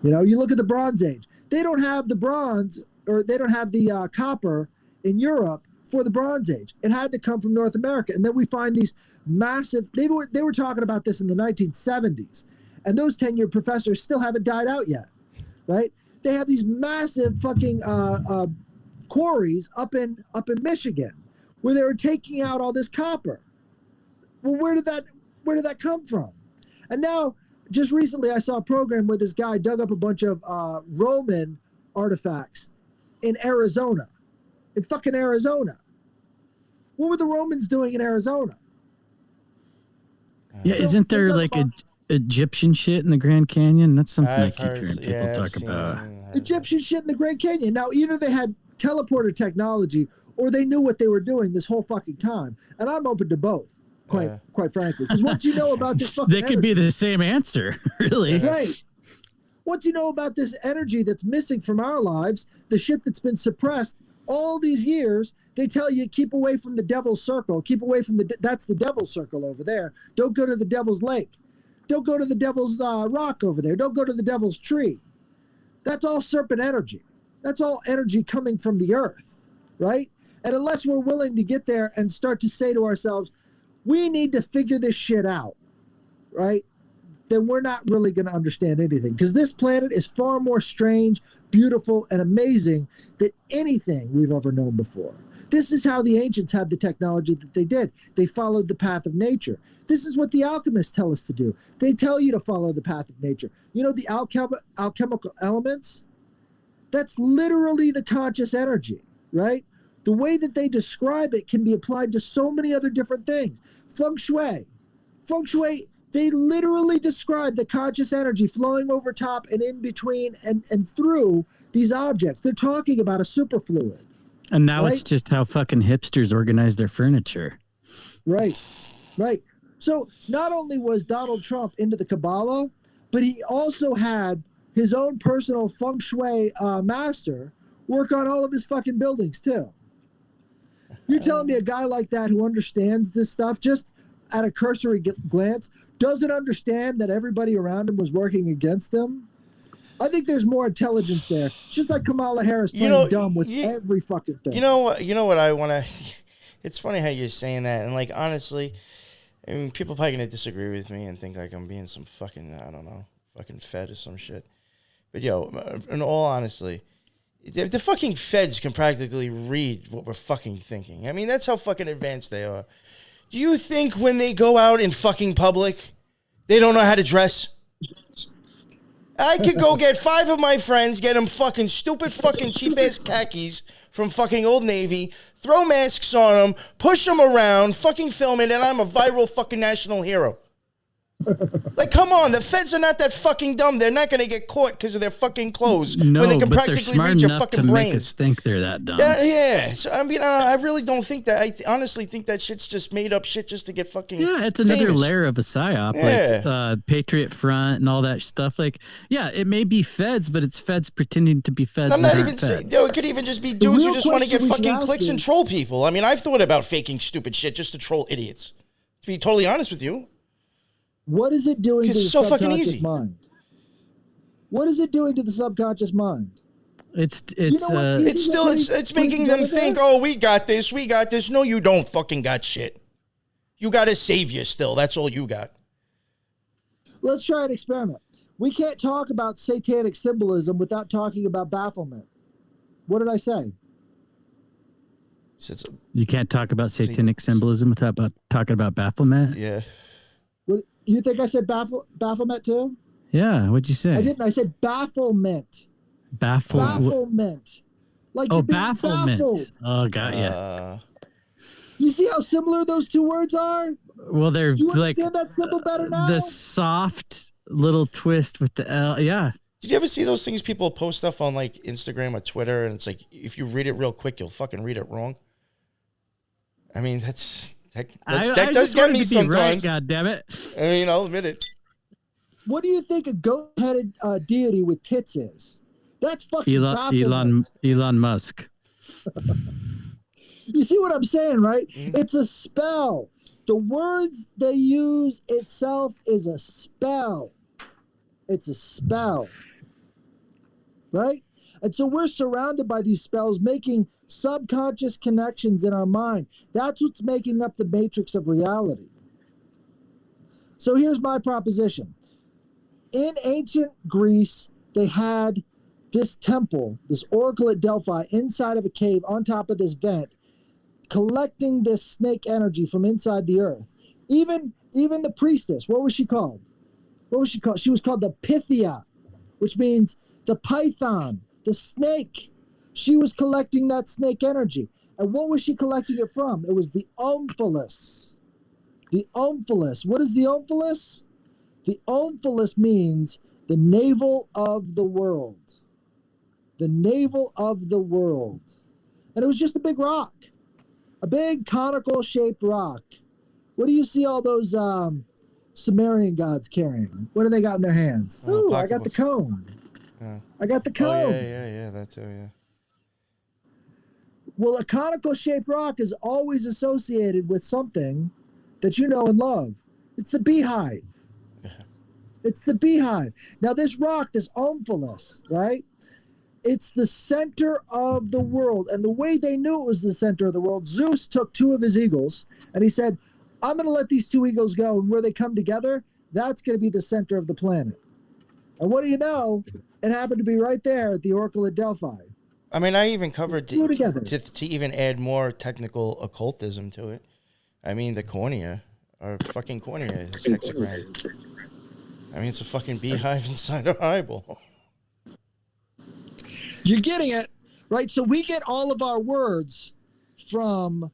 You know, you look at the Bronze Age. They don't have the bronze, or they don't have the copper in Europe for the Bronze Age. It had to come from North America. And then we find these massive, they were talking about this in the 1970s. And those tenured professors still haven't died out yet, right? They have these massive fucking quarries up in Michigan where they were taking out all this copper. Well, where did that come from? And now, just recently, I saw a program where this guy dug up a bunch of Roman artifacts in Arizona, in fucking Arizona. What were the Romans doing in Arizona? Yeah, So isn't there they're like about- Egyptian shit in the Grand Canyon? That's something I I've keep heard, hearing people yeah, I've talk seen- about. Egyptian shit in the Grand Canyon. Now, either they had teleporter technology or they knew what they were doing this whole fucking time. And I'm open to both, quite frankly. Because once you know about this fucking They could be the same answer, really. right. Once you know about this energy that's missing from our lives, the shit that's been suppressed all these years, they tell you keep away from the devil's circle. Keep away from that's the devil's circle over there. Don't go to the devil's lake. Don't go to the devil's rock over there. Don't go to the devil's tree. That's all serpent energy. That's all energy coming from the earth, right? And unless we're willing to get there and start to say to ourselves, we need to figure this shit out, right? Then we're not really going to understand anything, because this planet is far more strange, beautiful, and amazing than anything we've ever known before. This is how the ancients had the technology that they did. They followed the path of nature. This is what the alchemists tell us to do. They tell you to follow the path of nature. You know, the alchemical elements? That's literally the conscious energy, right? The way that they describe it can be applied to so many other different things. Feng Shui, they literally describe the conscious energy flowing over top and in between and through these objects. They're talking about a superfluid. And now Right? it's just how fucking hipsters organize their furniture. Right. So not only was Donald Trump into the Kabbalah, but he also had his own personal feng shui master work on all of his fucking buildings too. You're telling me a guy like that who understands this stuff just at a cursory glance doesn't understand that everybody around him was working against him? I think there's more intelligence there. It's just like Kamala Harris playing dumb with every fucking thing. You know what I want to... It's funny how you're saying that. And, like, honestly, I mean, people probably going to disagree with me and think, like, I'm being some fucking, I don't know, fucking fed or some shit. But, in all honesty, the fucking feds can practically read what we're fucking thinking. I mean, that's how fucking advanced they are. Do you think when they go out in fucking public, they don't know how to dress? I could go get 5 of my friends, get them fucking stupid fucking cheap-ass khakis from fucking Old Navy, throw masks on them, push them around, fucking film it, and I'm a viral fucking national hero. Like, come on, the feds are not that fucking dumb. They're not going to get caught because of their fucking clothes No, when they can but they're practically smart read your enough fucking to make brains. us think they're that dumb. Yeah, so I mean, I really don't think that. I honestly think that shit's just made up shit just to get fucking Yeah, it's another famous. layer of a psyop, Yeah. like Patriot Front and all that stuff. Like, yeah, it may be feds, but it's feds pretending to be feds. I'm that not aren't even saying, feds. it could even just be dudes who real just want to get question we should fucking ask clicks and is- troll people. I mean, I've thought about faking stupid shit just to troll idiots. To be totally honest with you. What is it doing to the It's so fucking subconscious easy. mind? What is it doing to the subconscious mind? It's know what? It's still, it's making them think, oh, we got this. No, you don't fucking got shit. You got a savior still. That's all you got. Let's try an experiment. We can't talk about satanic symbolism without talking about bafflement. What did I say? You can't talk about satanic symbolism without talking about bafflement. Yeah. What, you think I said bafflement too? Yeah, what'd you say? I didn't. I said bafflement. Bafflement. Like Oh, you're being bafflement. baffled. Oh, got ya. You see how similar those two words are? Well, they're Do you like understand that symbol better now? the soft little twist with the L. Yeah. Did you ever see those things people post stuff on like Instagram or Twitter, and it's like if you read it real quick, you'll fucking read it wrong? I mean, that I does just get wanted me to be right, sometimes. God damn it. I mean, I'll admit it. What do you think a goat-headed deity with tits is? That's fucking bafflement. Elon Musk. You see what I'm saying, right? Mm-hmm. It's a spell. The words they use itself is a spell. It's a spell. Right? And so we're surrounded by these spells, making subconscious connections in our mind. That's what's making up the matrix of reality. So here's my proposition. In ancient Greece, they had this temple, this oracle at Delphi, inside of a cave on top of this vent, collecting this snake energy from inside the earth. Even the priestess, what was she called? She was called the Pythia, which means the python, the snake. She was collecting that snake energy. And what was she collecting it from? It was the Omphalos. The Omphalos. What is the Omphalos? The Omphalos means the navel of the world. The navel of the world. And it was just a big rock. A big conical shaped rock. What do you see all those Sumerian gods carrying? What do they got in their hands? Ooh, I got the cone. I got the cone. Oh, yeah, that too, yeah. Well, a conical shaped rock is always associated with something that you know and love. It's the beehive. It's the beehive. Now, this rock, this Omphalos, right? It's the center of the world. And the way they knew it was the center of the world, Zeus took 2 of his eagles and he said, I'm going to let these 2 eagles go. And where they come together, that's going to be the center of the planet. And what do you know? It happened to be right there at the Oracle at Delphi. I mean, I even covered to even add more technical occultism to it. I mean, the cornea, or fucking cornea, is hexagram. I mean, it's a fucking beehive inside our eyeball. You're getting it, right? So we get all of our words from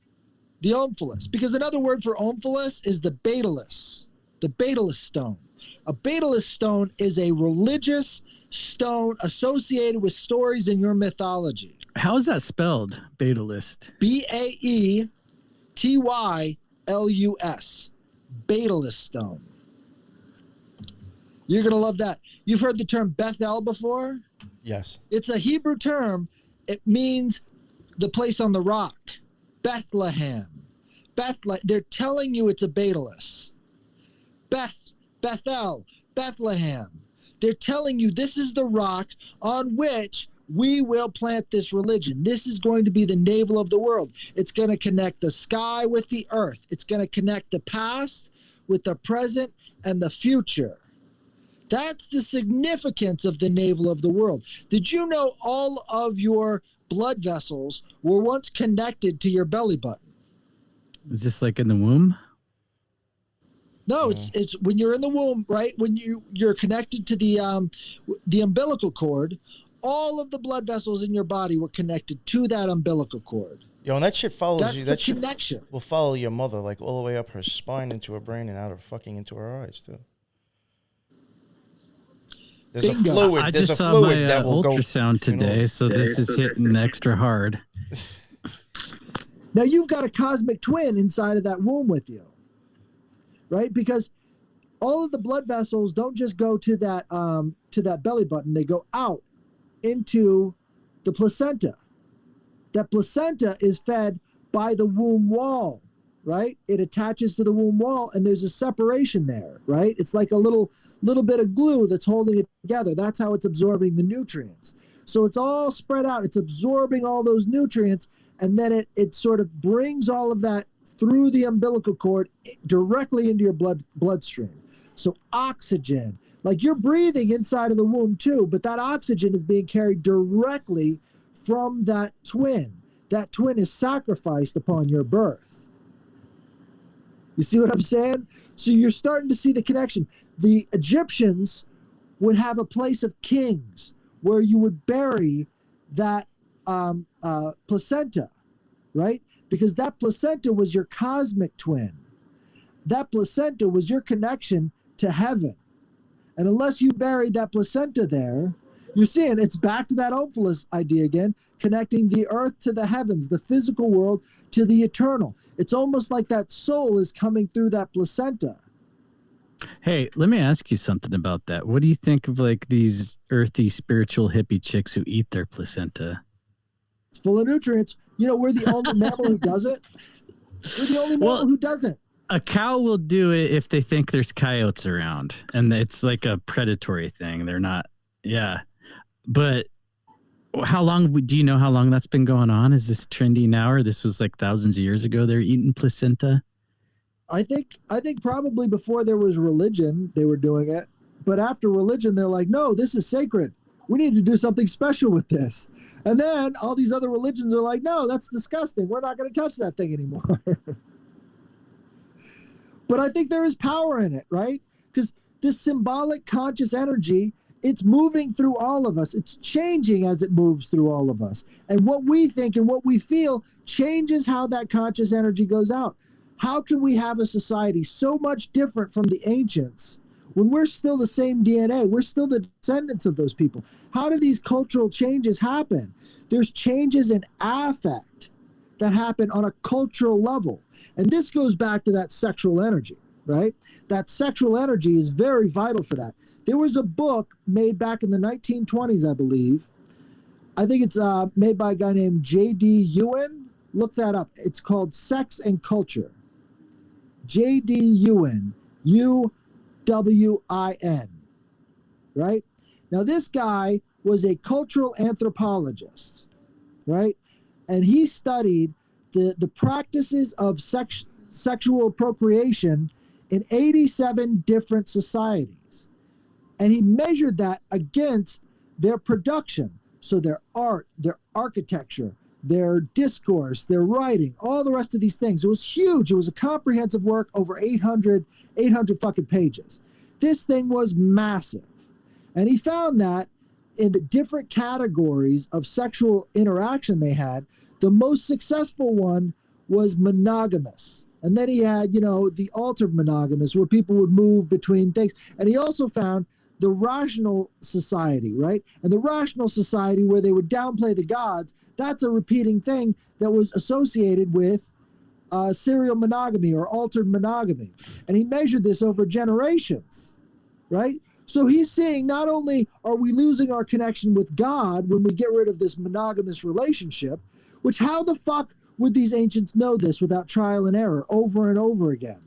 the Omphalos, because another word for Omphalos is the Betelgeuse stone. A Betelgeuse stone is a religious stone associated with stories in your mythology. How is that spelled, Betelgeuse? Betyllus. Betelgeuse stone. You're going to love that. You've heard the term Bethel before? Yes. It's a Hebrew term. It means the place on the rock. Bethlehem. They're telling you it's a Betelgeuse. Bethel, Bethlehem. They're telling you this is the rock on which we will plant this religion. This is going to be the navel of the world. It's going to connect the sky with the earth. It's going to connect the past with the present and the future. That's the significance of the navel of the world. Did you know all of your blood vessels were once connected to your belly button? Is this like in the womb? No, it's when you're in the womb, right? When you're connected to the umbilical cord, all of the blood vessels in your body were connected to that umbilical cord. Yo, and that shit follows That's you. the That shit connection. will follow your mother like all the way up her spine into her brain and out her fucking into her eyes too. There's Bingo. a fluid. I There's just a saw fluid my that will go. ultrasound today, so this is hitting extra hard. Now you've got a cosmic twin inside of that womb with you, right? Because all of the blood vessels don't just go to that belly button; they go out into the placenta. That placenta is fed by the womb wall, right? It attaches to the womb wall, and there's a separation there, right? It's like a little bit of glue that's holding it together. That's how it's absorbing the nutrients. So it's all spread out. It's absorbing all those nutrients, and then it sort of brings all of that through the umbilical cord directly into your bloodstream. So oxygen, like you're breathing inside of the womb too, but that oxygen is being carried directly from that twin. That twin is sacrificed upon your birth. You see what I'm saying? So you're starting to see the connection. The Egyptians would have a place of kings where you would bury that placenta, right? Because that placenta was your cosmic twin. That placenta was your connection to heaven. And unless you buried that placenta there, you're seeing it's back to that Omphalos idea again, connecting the earth to the heavens, the physical world to the eternal. It's almost like that soul is coming through that placenta. Hey, let me ask you something about that. What do you think of like these earthy, spiritual hippie chicks who eat their placenta? It's full of nutrients. You know, we're the only mammal who does it. We're the only mammal who doesn't. A cow will do it if they think there's coyotes around, and it's like a predatory thing. They're not, yeah. But how long do you know how long that's been going on? Is this trendy now, or this was like thousands of years ago? They're eating placenta. I think probably before there was religion, they were doing it. But after religion, they're like, no, this is sacred. We need to do something special with this. And then all these other religions are like, no, that's disgusting. We're not going to touch that thing anymore. But I think there is power in it, right? Because this symbolic conscious energy, it's moving through all of us. It's changing as it moves through all of us. And what we think and what we feel changes how that conscious energy goes out. How can we have a society so much different from the ancients when we're still the same DNA? We're still the descendants of those people. How do these cultural changes happen? There's changes in affect that happen on a cultural level. And this goes back to that sexual energy, right? That sexual energy is very vital for that. There was a book made back in the 1920s, I believe. I think it's made by a guy named J.D. Ewan. Look that up. It's called Sex and Culture. J.D. Ewan, U-W-I-N, right? Now, this guy was a cultural anthropologist, right? And he studied the practices of sexual procreation in 87 different societies. And he measured that against their production. So their art, their architecture, their discourse, their writing, all the rest of these things. It was huge. It was a comprehensive work over 800 fucking pages. This thing was massive. And he found that in the different categories of sexual interaction they had, the most successful one was monogamous. And then he had, the altered monogamous, where people would move between things. And he also found the rational society, right? And the rational society where they would downplay the gods, that's a repeating thing that was associated with serial monogamy or altered monogamy. And he measured this over generations, right? So he's saying not only are we losing our connection with God when we get rid of this monogamous relationship, which how the fuck would these ancients know this without trial and error over and over again,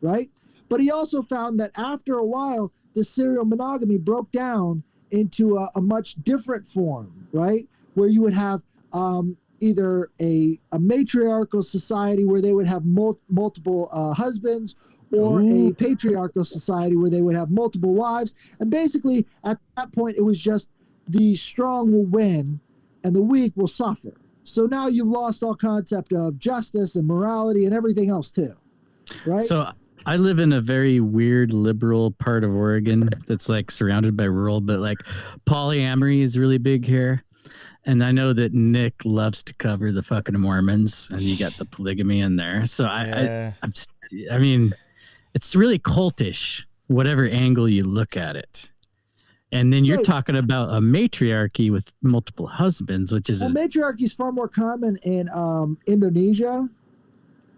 right? But he also found that after a while, the serial monogamy broke down into a much different form, right? Where you would have either a matriarchal society where they would have multiple husbands, or a patriarchal society where they would have multiple wives. And basically, at that point, it was just the strong will win and the weak will suffer. So now you've lost all concept of justice and morality and everything else too, right? So I live in a very weird liberal part of Oregon that's like surrounded by rural, but like polyamory is really big here. And I know that Nick loves to cover the fucking Mormons, and you got the polygamy in there. So I mean, it's really cultish, whatever angle you look at it. And then you're talking about a matriarchy with multiple husbands, which is matriarchy is far more common in Indonesia,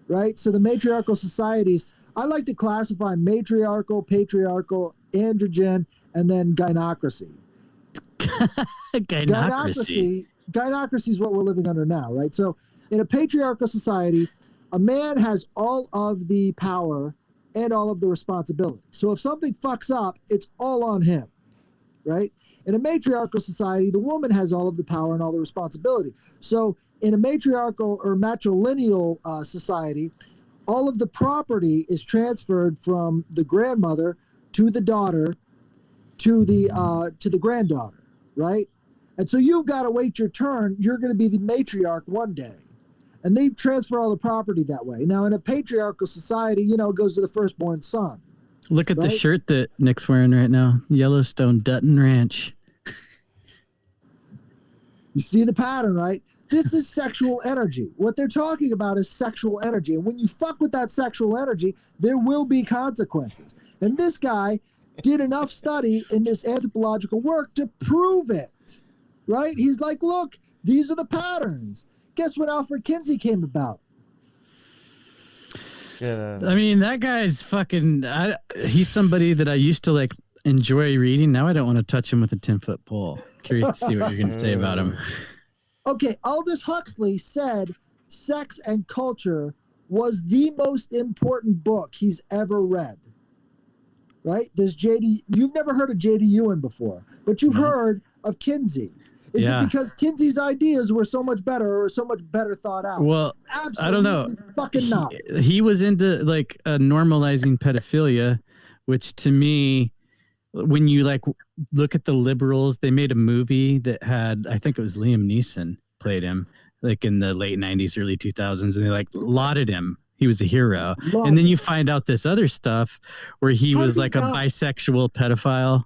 right? So the matriarchal societies, I like to classify matriarchal, patriarchal, androgen, and then gynocracy. Gynocracy is what we're living under now, right? So in a patriarchal society, a man has all of the power and all of the responsibility. So if something fucks up, it's all on him, right? In a matriarchal society, the woman has all of the power and all the responsibility. So in a matriarchal or matrilineal society, all of the property is transferred from the grandmother to the daughter to the granddaughter, right? And so you've got to wait your turn. You're going to be the matriarch one day. And they transfer all the property that way. Now, in a patriarchal society, it goes to the firstborn son. Look at the shirt that Nick's wearing right now. Yellowstone Dutton Ranch. You see the pattern, right? This is sexual energy. What they're talking about is sexual energy. And when you fuck with that sexual energy, there will be consequences. And this guy did enough study in this anthropological work to prove it, right? He's like, look, these are the patterns. Guess what Alfred Kinsey came about? I mean, that guy's fucking... he's somebody that I used to like enjoy reading. Now I don't want to touch him with a 10-foot pole. Curious to see what you're going to say about him. Okay, Aldous Huxley said Sex and Culture was the most important book he's ever read. Right? There's J.D. You've never heard of J.D. Ewan before, but you've heard of Kinsey. Is Yeah. it because Kinsey's ideas were so much better or so much better thought out? Well, Absolutely I don't know. fucking not. He was into like normalizing pedophilia, which to me, when you like look at the liberals, they made a movie that had, I think it was Liam Neeson played him, like in the late 90s, early 2000s, and they like lauded him. He was a hero. Love And then it. you find out this other stuff where he How was did he like a die? bisexual pedophile.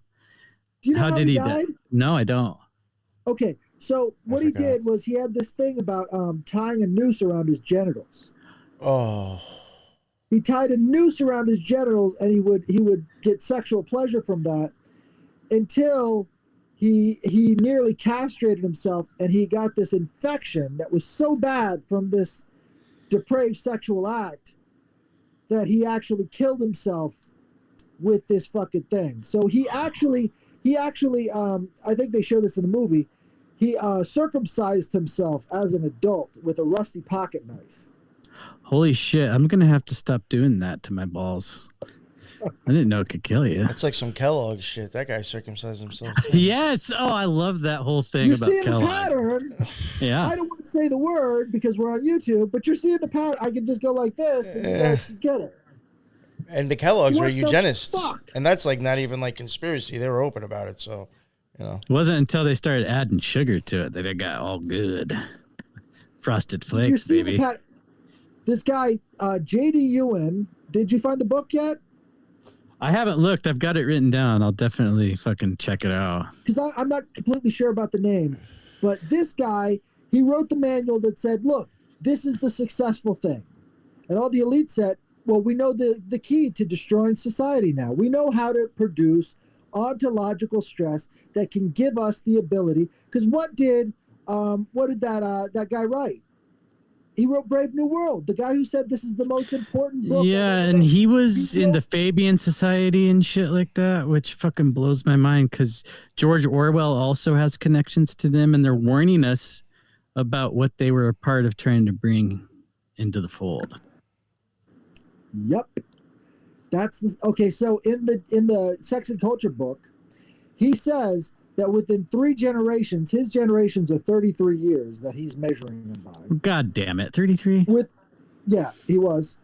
Do you know how he died? No, I don't. Okay, so what he did was he had this thing about tying a noose around his genitals. Oh. He tied a noose around his genitals, and he would get sexual pleasure from that until he nearly castrated himself, and he got this infection that was so bad from this depraved sexual act that he actually killed himself with this fucking thing. So he actually I think they show this in the movie. He circumcised himself as an adult with a rusty pocket knife. Holy shit. I'm going to have to stop doing that to my balls. I didn't know it could kill you. That's like some Kellogg shit. That guy circumcised himself. too. Yes. Oh, I love that whole thing You're about seeing Kellogg. the pattern. Yeah. I don't want to say the word because we're on YouTube, but you're seeing the pattern. I can just go like this, and you guys can get it. And the Kellogg's were What the eugenists. fuck? And that's like not even like conspiracy. They were open about it. So, you know. It wasn't until they started adding sugar to it that it got all good. Frosted You're Flakes, seeing baby. the pattern. This guy, J.D. Ewan, did you find the book yet? I haven't looked. I've got it written down. I'll definitely fucking check it out. Because I'm not completely sure about the name, but this guy, he wrote the manual that said, look, this is the successful thing. And all the elite said, well, we know the key to destroying society now. We know how to produce ontological stress that can give us the ability. Because what did that guy write? He wrote Brave New World, the guy who said this is the most important book. Yeah, and he was in the Fabian Society and shit like that, which fucking blows my mind because George Orwell also has connections to them, and they're warning us about what they were a part of trying to bring into the fold. Yep. Okay, so in the Sex and Culture book, he says that within 3 generations, his generations are 33 years that he's measuring them by. God damn it, 33? Yeah, he was.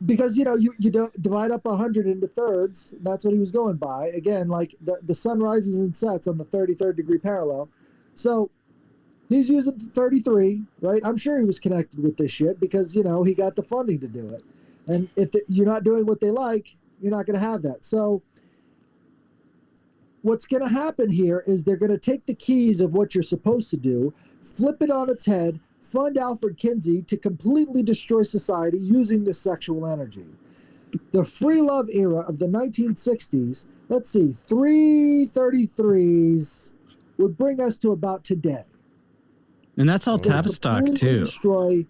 Because, you don't divide up 100 into thirds. That's what he was going by. Again, like the sun rises and sets on the 33rd degree parallel. So he's using 33, right? I'm sure he was connected with this shit because, he got the funding to do it. And if you're not doing what they like, you're not going to have that. So what's going to happen here is they're going to take the keys of what you're supposed to do, flip it on its head, fund Alfred Kinsey to completely destroy society using this sexual energy. The free love era of the 1960s, let's see, 333s would bring us to about today. And that's all It's gonna Tavistock, completely too. Destroy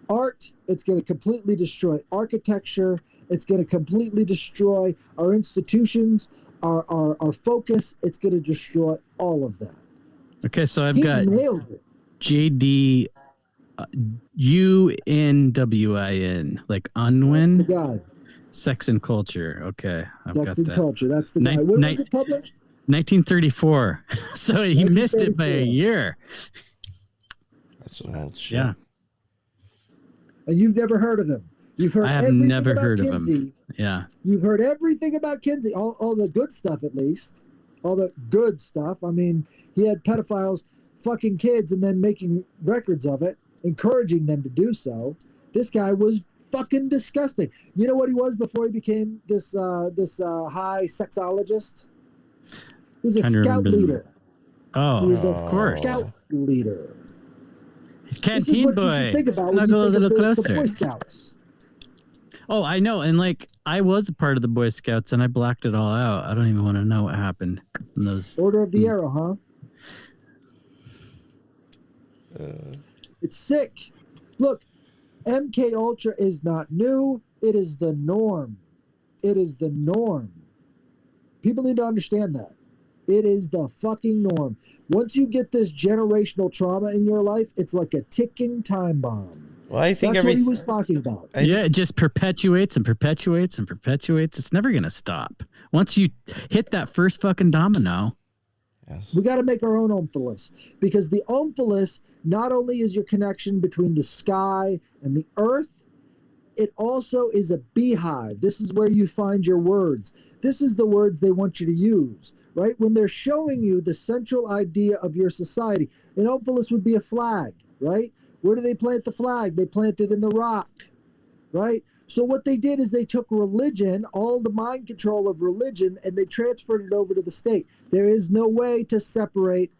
art. It's going to completely destroy architecture. It's going to completely destroy our institutions, our focus. It's going to destroy all of that. Okay, so I've He got nailed it. JD UNWIN, like That's the Unwin, guy. Sex and Culture. Okay, I've Sex got and that. Culture. That's the guy. Nin- When nin- was it published? 1934. So he missed it by a 1934. year. That's some old shit. Yeah, And you've never heard of him. You've heard I have everything never about heard of Kinsey. him. Yeah. You've heard everything about Kinsey, all the good stuff at least. All the good stuff. I mean, he had pedophiles fucking kids and then making records of it, encouraging them to do so. This guy was fucking disgusting. You know what he was before he became this high sexologist? He was a Trying to scout remember the- leader. Oh, He was a of course. scout leader. This is Canteen what you boy. should think about when Snuggle a you think little of the Boy closer. Scouts. Oh, I know. And like, I was a part of the Boy Scouts and I blacked it all out. I don't even want to know what happened in those. Order of the Arrow, huh? It's sick. Look, MK Ultra is not new. It is the norm. It is the norm. People need to understand that. It is the fucking norm. Once you get this generational trauma in your life, it's like a ticking time bomb. Well, I think That's what he was talking about. Yeah, it just perpetuates and perpetuates and perpetuates. It's never going to stop. Once you hit that first fucking domino. Yes. We got to make our own Omphalos, because the Omphalos not only is your connection between the sky and the earth, it also is a beehive. This is where you find your words. This is the words they want you to use, right? When they're showing you the central idea of your society, an Omphalos would be a flag, right? Where do they plant the flag? They plant it in the rock, right? So what they did is they took religion, all the mind control of religion, and they transferred it over to the state. There is no way to separate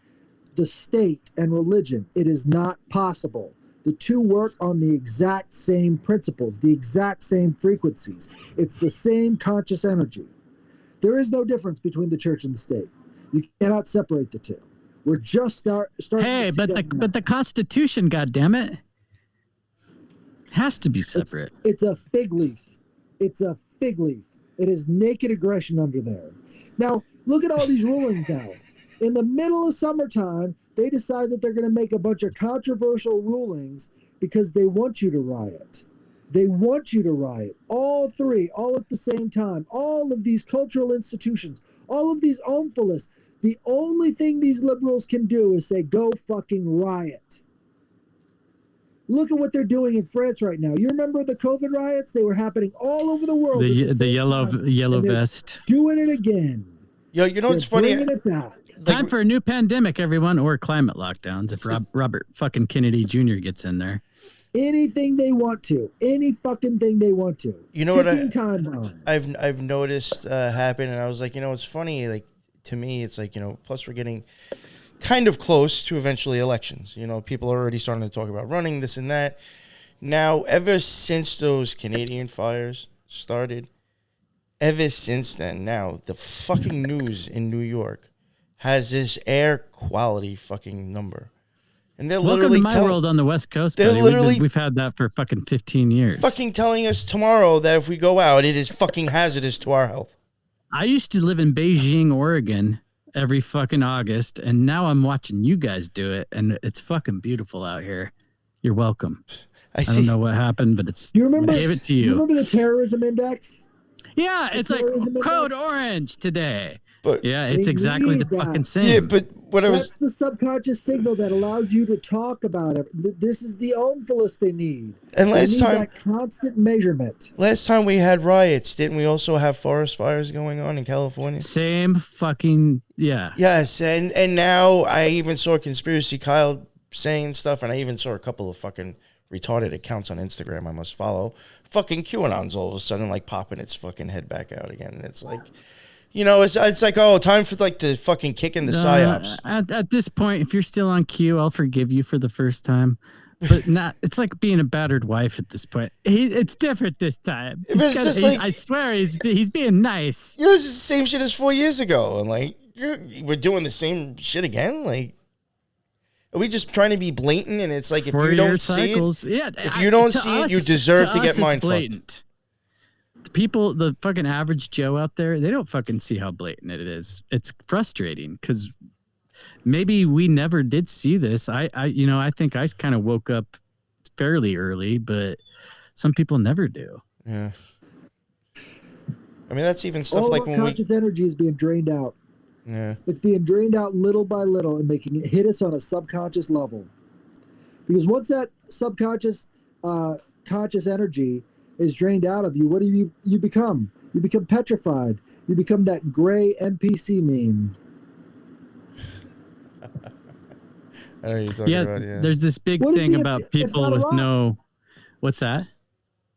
the state and religion. It is not possible. The two work on the exact same principles, the exact same frequencies. It's the same conscious energy. There is no difference between the church and the state. You cannot separate the two. We're just starting. Hey, but the Constitution, goddammit, has to be separate. It's a fig leaf. It's a fig leaf. It is naked aggression under there. Now, look at all these rulings now. In the middle of summertime, they decide that they're going to make a bunch of controversial rulings because they want you to riot. They want you to riot. All three, all at the same time. All of these cultural institutions, all of these Omphalos. The only thing these liberals can do is say, go fucking riot. Look at what they're doing in France right now. You remember the COVID riots? They were happening all over the world. The yellow vest. Doing it again. Yo, you know what's funny? Bringing it back. Time for a new pandemic, everyone, or climate lockdowns if Robert fucking Kennedy Jr. gets in there. Anything they want to. Any fucking thing they want to. You know Ticking what time bomb. I've noticed happen, and I was like, it's funny. Like, to me, it's like, plus we're getting kind of close to eventually elections. People are already starting to talk about running this and that. Now, ever since those Canadian fires started, ever since then, now the fucking news in New York has this air quality fucking number. And they're Welcome literally to my world on the West Coast, buddy. We've had that for fucking 15 years. Fucking telling us tomorrow that if we go out, it is fucking hazardous to our health. I used to live in Beijing, Oregon every fucking August, and now I'm watching you guys do it, and it's fucking beautiful out here. You're welcome. I don't know what happened, but I gave it to you. You remember the terrorism index? Yeah, it's like code orange today. But yeah, it's exactly the fucking same. Yeah, but that's the subconscious signal that allows you to talk about it. This is the Omphalos they need. And last time, that constant measurement. Last time we had riots, didn't we also have forest fires going on in California? Same fucking yeah. Yes, and now I even saw Conspiracy Kyle saying stuff, and I even saw a couple of fucking retarded accounts on Instagram I must follow. Fucking QAnon's all of a sudden like popping its fucking head back out again, and it's like. It's like, time for like the fucking kick in the psyops. At this point, if you're still on cue, I'll forgive you for the first time. But not. It's like being a battered wife at this point. It's different this time. I swear he's being nice. This is the same shit as 4 years ago, and like we're doing the same shit again. Like, are we just trying to be blatant? And it's like if you don't see it, if you don't see it, you deserve to get mind fucked. The fucking average Joe out there, they don't fucking see how blatant it is. It's frustrating because maybe we never did see this. I think I kind of woke up fairly early, but some people never do. Yeah. I mean, that's even stuff all like our when conscious energy is being drained out. Yeah. It's being drained out little by little, and they can hit us on a subconscious level. Because once that subconscious conscious energy is drained out of you, what do you become? You become petrified. You become that gray NPC meme. I know what you're talking about, yeah. There's this big thing about people with no... What's that?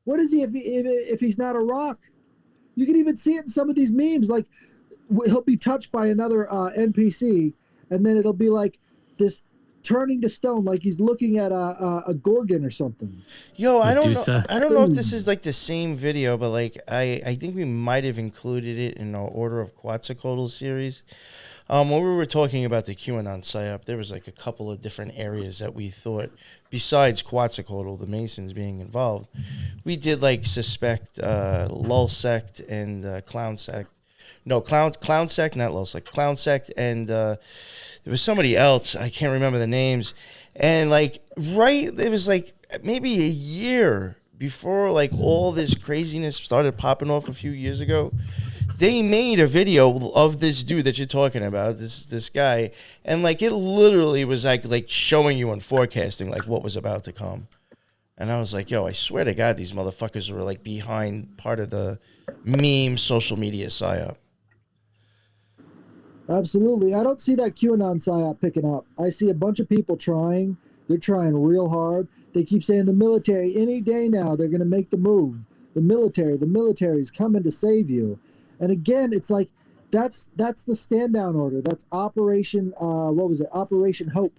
What is he if he's not a rock? You can even see it in some of these memes. Like, he'll be touched by another NPC, and then it'll be like this turning to stone, like he's looking at a gorgon or something. Yo, I don't know if this is like the same video, but like I think we might have included it in our Order of Quetzalcoatl series. When we were talking about the QAnon psyop, there was like a couple of different areas that we thought, besides Quetzalcoatl, the Masons being involved, we did like suspect Lull Sect and Clown Sect. No, Clown Sect, not Lull Sect. Clown Sect and there was somebody else. I can't remember the names. And like, it was like maybe a year before like all this craziness started popping off a few years ago. they made a video of this dude that you're talking about, this guy, and like it literally was like showing you and forecasting like what was about to come. And I was like, yo, I swear to God, these motherfuckers were like behind part of the meme social media psyop. Absolutely. I don't see that QAnon psyop picking up. I see a bunch of people trying. They're trying real hard. They keep saying the military, any day now, they're going to make the move. The military is coming to save you. And again, it's like, that's the stand down order. That's Operation, what was it? Operation Hope.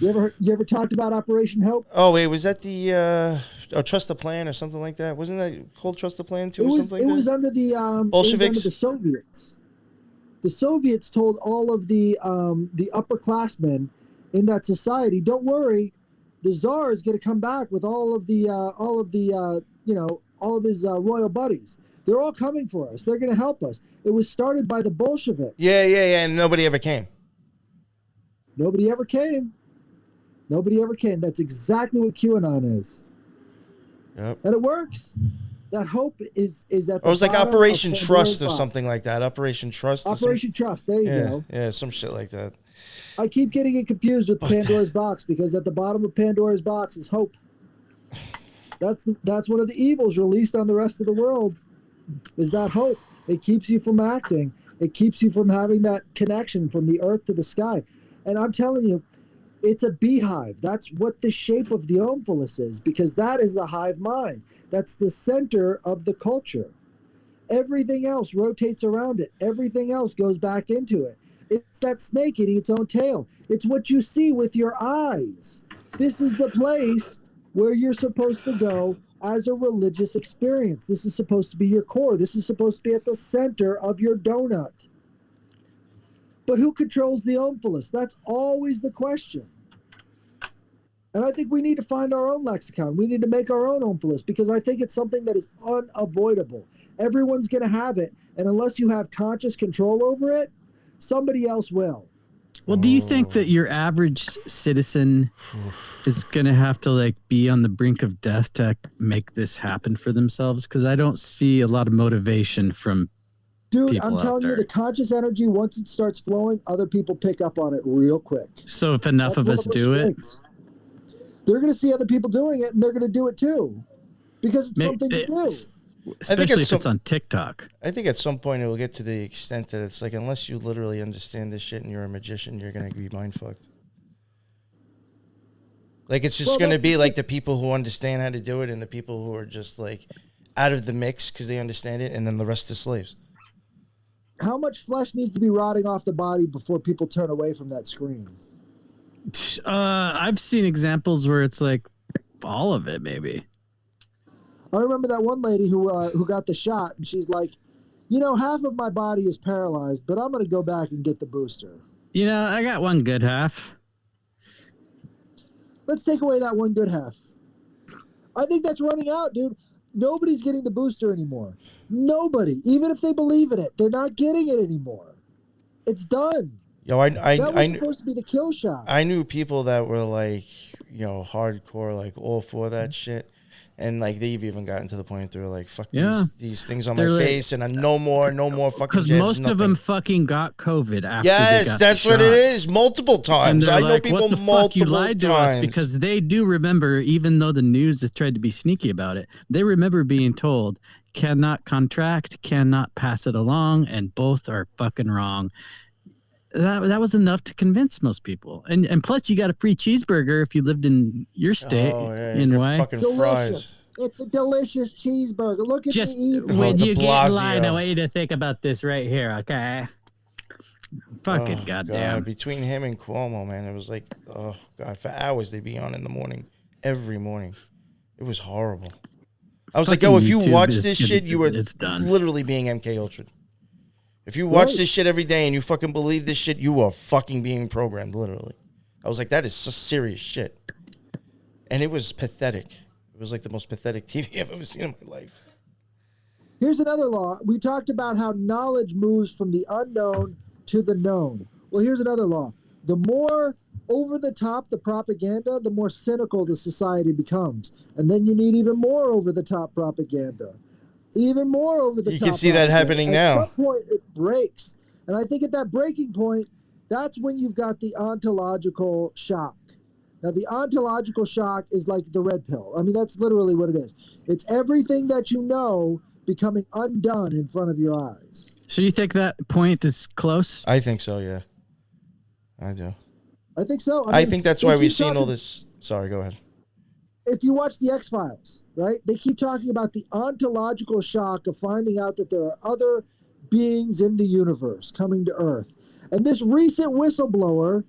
You ever talked about Operation Hope? Oh, wait, was that the Trust the Plan or something like that? Wasn't that called Trust the Plan too, or something like that? It was under the Bolsheviks? the Soviets. The Soviets told all of the upperclassmen in that society, don't worry, the Tsar is going to come back with all of his royal buddies. They're all coming for us. They're going to help us. It was started by the Bolsheviks. Yeah, and nobody ever came. Nobody ever came. That's exactly what QAnon is. Yep. And it works. That hope is at the It was like bottom Operation of Trust or Pandora's something box. like that. Operation Trust. Operation Trust. There you go. Yeah, some shit like that. I keep getting it confused with Pandora's box because at the bottom of Pandora's box is hope. That's one of the evils released on the rest of the world. Is that hope? It keeps you from acting. It keeps you from having that connection from the earth to the sky. And I'm telling you, it's a beehive. That's what the shape of the Omphalos is, because that is the hive mind. That's the center of the culture. Everything else rotates around it. Everything else goes back into it. It's that snake eating its own tail. It's what you see with your eyes. This is the place where you're supposed to go as a religious experience. This is supposed to be your core. This is supposed to be at the center of your donut. But who controls the Omphalos? That's always the question. And I think we need to find our own lexicon. We need to make our own Omphalos because I think it's something that is unavoidable. Everyone's going to have it. And unless you have conscious control over it, somebody else will. Well, do you think that your average citizen is going to have to like be on the brink of death to make this happen for themselves? Because I don't see a lot of motivation from Dude, people I'm out telling you, there. the conscious energy, once it starts flowing, other people pick up on it real quick. So if enough That's of one us our do it, strengths. They're going to see other people doing it, and they're going to do it too. Because it's something to do. especially if it's on TikTok. I think at some point it will get to the extent that it's like, unless you literally understand this shit and you're a magician, you're going to be mind fucked. Like, it's just going to be like the people who understand how to do it and the people who are just like out of the mix because they understand it, and then the rest are slaves. How much flesh needs to be rotting off the body before people turn away from that screen? I've seen examples where it's like all of it, maybe. I remember that one lady who got the shot, and she's like, half of my body is paralyzed, but I'm going to go back and get the booster. I got one good half. Let's take away that one good half. I think that's running out, dude. Nobody's getting the booster anymore. Nobody. Even if they believe in it, they're not getting it anymore. It's done. Yo, that was supposed to be the kill shot. I knew people that were like, hardcore, like all for that shit. And like they've even gotten to the point they're like, fuck these things on my face, and no more fucking because jabs, most of them fucking got COVID after. Yes, that's what it is. Multiple times. I know people what the multiple fuck, you lied to times us, because they do remember, even though the news has tried to be sneaky about it, they remember being told cannot contract, cannot pass it along, and both are fucking wrong. That was enough to convince most people, and plus you got a free cheeseburger if you lived in your state. Fucking fries. It's a delicious cheeseburger. Look at Just me eating. when de you get in line, Blasio. I want you to think about this right here, okay? Fucking goddamn. God. Between him and Cuomo, man, it was like, oh God, for hours they'd be on in the morning, every morning. It was horrible. I was Fucking like, yo, if you YouTube watch is this gonna- shit, you were it's done. literally being MK Ultra. If you watch this shit every day and you fucking believe this shit, you are fucking being programmed, literally. I was like, that is so serious shit. And it was pathetic. It was like the most pathetic TV I've ever seen in my life. Here's another law. We talked about how knowledge moves from the unknown to the known. Well, here's another law. The more over the top the propaganda, the more cynical the society becomes. And then you need even more over the top propaganda. even more over the You top. can see that happening now. At some point, it breaks. And I think at that breaking point, that's when you've got the ontological shock. Now, the ontological shock is like the red pill. I mean, that's literally what it is. It's everything that you know becoming undone in front of your eyes. So you think that point is close? I think so, yeah. I do. I think so. I think that's why they we've keep seen all talking- this. Sorry, go ahead. If you watch the X-Files, right, they keep talking about the ontological shock of finding out that there are other beings in the universe coming to Earth. And this recent whistleblower,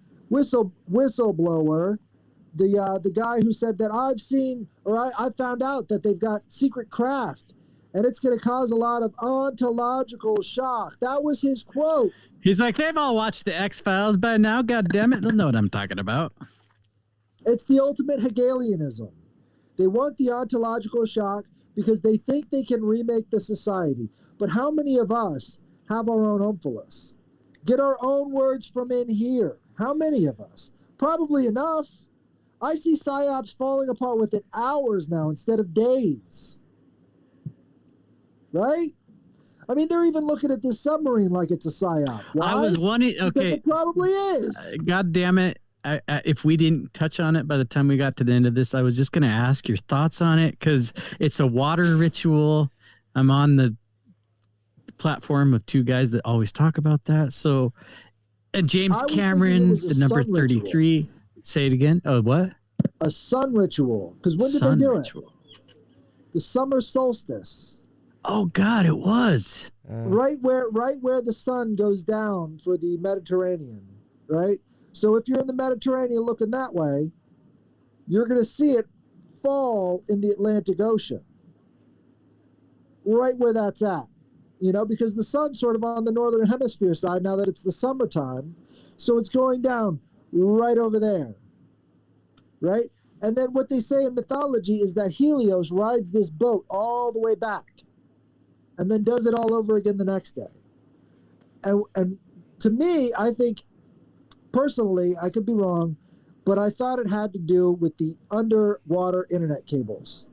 the guy who said that I've seen, or I found out that they've got secret craft, and it's going to cause a lot of ontological shock. That was his quote. He's like, they've all watched the X-Files by now. God damn it. They'll know what I'm talking about. It's the ultimate Hegelianism. They want the ontological shock because they think they can remake the society. But how many of us have our own Omphalos? Get our own words from in here. How many of us? Probably enough. I see psyops falling apart within hours now instead of days. Right? I mean, they're even looking at this submarine like it's a psyop. Why? I was wondering, Because okay. it probably is. God damn it. If we didn't touch on it by the time we got to the end of this, I was just going to ask your thoughts on it because it's a water ritual. I'm on the platform of two guys that always talk about that. So, and James I was thinking it Cameron, was a the number sun ritual. 33. Say it again. Oh, what? A sun ritual. Because when did Sun they do ritual. it? The summer solstice. Oh God, it was. Right where the sun goes down for the Mediterranean, right? So if you're in the Mediterranean looking that way, you're going to see it fall in the Atlantic Ocean. Right where that's at, because the sun's sort of on the northern hemisphere side now that it's the summertime. So it's going down right over there, right? And then what they say in mythology is that Helios rides this boat all the way back and then does it all over again the next day. And to me, I think, personally, I could be wrong, but I thought it had to do with the underwater internet cables.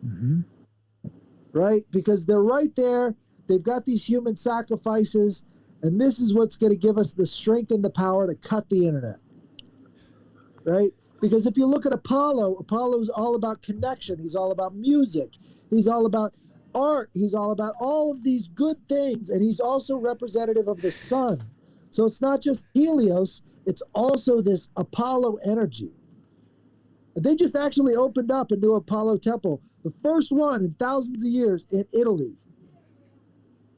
Mm-hmm. Right? Because they're right there. They've got these human sacrifices, and this is what's going to give us the strength and the power to cut the internet. Right? Because if you look at Apollo's all about connection. He's all about music. He's all about art. He's all about all of these good things, and he's also representative of the sun. So it's not just Helios, it's also this Apollo energy. They just actually opened up a new Apollo temple, the first one in thousands of years in Italy.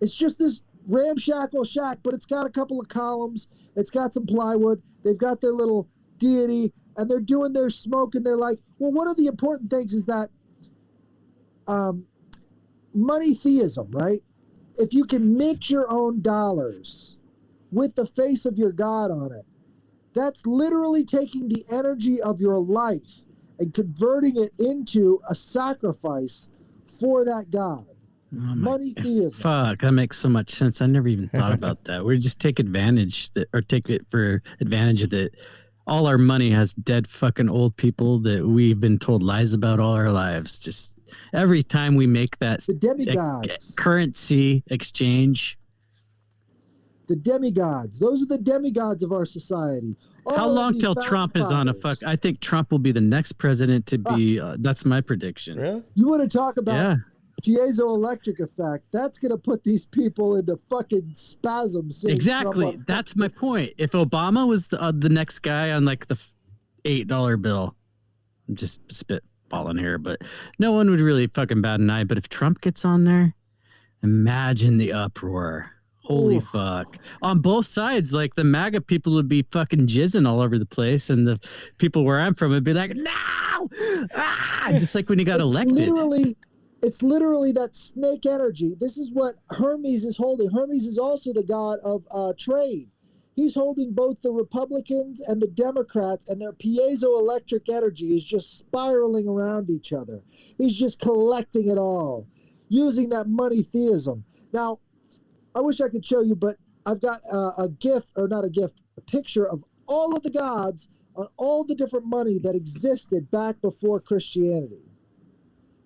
It's just this ramshackle shack, but it's got a couple of columns. It's got some plywood. They've got their little deity, and they're doing their smoke, and they're like, well, one of the important things is that money theism, right? If you can mint your own dollars with the face of your God on it, that's literally taking the energy of your life and converting it into a sacrifice for that God. Money theism. Fuck, that makes so much sense. I never even thought about that. We just take advantage take it for advantage that all our money has dead fucking old people that we've been told lies about all our lives. Just every time we make that The demigods. currency exchange. The demigods. Those are the demigods of our society. How All of long these till founding Trump is on a fathers. fuck? I think Trump will be the next president to be. That's my prediction. Really? You want to talk about Yeah. piezoelectric effect? That's going to put these people into fucking spasms. seeing Trump Exactly. on- That's my point. If Obama was the next guy on like the $8 bill, I'm just spitballing here, but no one would really fucking bat an eye. But if Trump gets on there, imagine the uproar. Holy Oof. fuck. On both sides, like the MAGA people would be fucking jizzing all over the place, and the people where I'm from would be like, no! Ah! Just like when he got elected. It's literally that snake energy. This is what Hermes is holding. Hermes is also the god of trade. He's holding both the Republicans and the Democrats, and their piezoelectric energy is just spiraling around each other. He's just collecting it all, using that money theism. Now, I wish I could show you, but I've got a picture of all of the gods on all the different money that existed back before Christianity.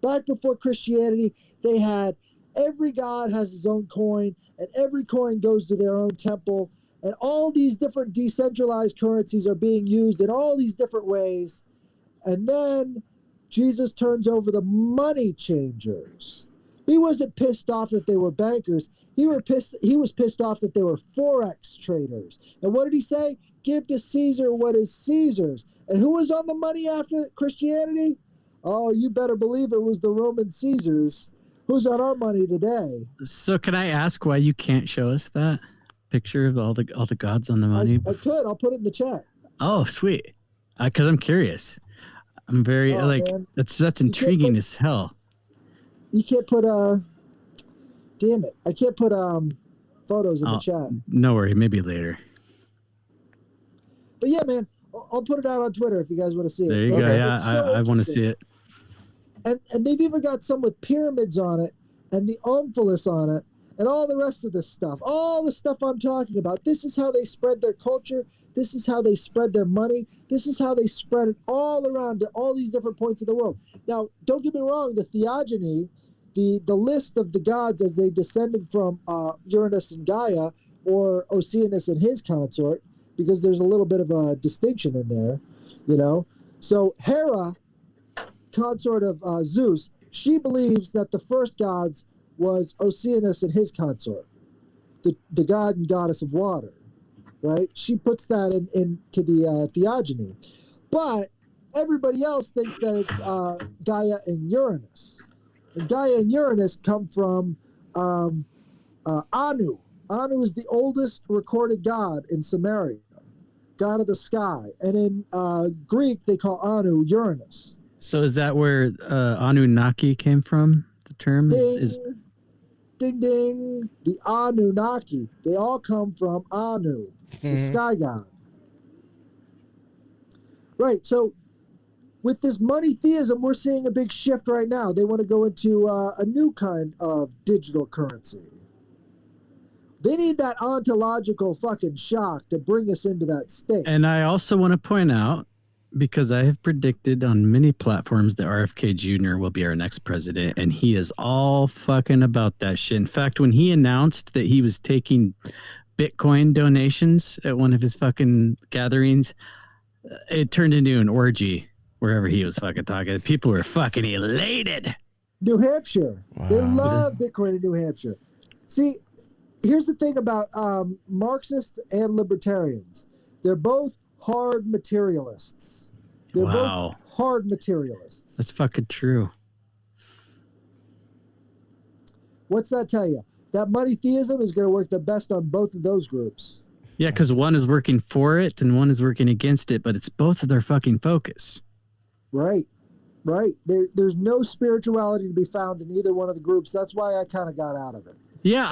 Back before Christianity, they had Every god has his own coin, and every coin goes to their own temple. And all these different decentralized currencies are being used in all these different ways. And then Jesus turns over the money changers. He wasn't pissed off that they were bankers. He was pissed off that they were Forex traders. And what did he say? Give to Caesar what is Caesar's. And who was on the money after Christianity? Oh, you better believe it was the Roman Caesars. Who's on our money today? So can I ask why you can't show us that picture of all the gods on the money? I could. I'll put it in the chat. Oh, sweet. Because I'm curious. I'm very man. that's intriguing as hell. You can't put damn it. I can't put photos in the chat. No worry, maybe later. But yeah, man, I'll put it out on Twitter if you guys want to see it. There you go. Yeah, I want to see it. And they've even got some with pyramids on it and the Omphalos on it and all the rest of this stuff. All the stuff I'm talking about. This is how they spread their culture. This is how they spread their money. This is how they spread it all around to all these different points of the world. Now, don't get me wrong, the theogony, the list of the gods as they descended from Uranus and Gaia, or Oceanus and his consort, because there's a little bit of a distinction in there, you know. So Hera, consort of Zeus, she believes that the first gods was Oceanus and his consort, the god and goddess of water, right? She puts that into the theogony. But everybody else thinks that it's Gaia and Uranus. And Gaia and Uranus come from Anu. Anu is the oldest recorded god in Samaria, god of the sky. And in Greek, they call Anu Uranus. So is that where Anunnaki came from? The term is ding, ding. The Anunnaki. They all come from Anu, the sky god. Right. So with this money theism, we're seeing a big shift right now. They want to go into a new kind of digital currency. They need that ontological fucking shock to bring us into that state. And I also want to point out, because I have predicted on many platforms that RFK Jr. will be our next president, and he is all fucking about that shit. In fact, when he announced that he was taking Bitcoin donations at one of his fucking gatherings, it turned into an orgy wherever he was fucking talking. People were fucking elated. New Hampshire. Wow. They love Bitcoin in New Hampshire. See, here's the thing about Marxists and libertarians. They're both hard materialists. They're both hard materialists. That's fucking true. What's that tell you? That money theism is going to work the best on both of those groups. Yeah, because one is working for it and one is working against it, but it's both of their fucking focus. Right. There's no spirituality to be found in either one of the groups. That's why I kind of got out of it. Yeah,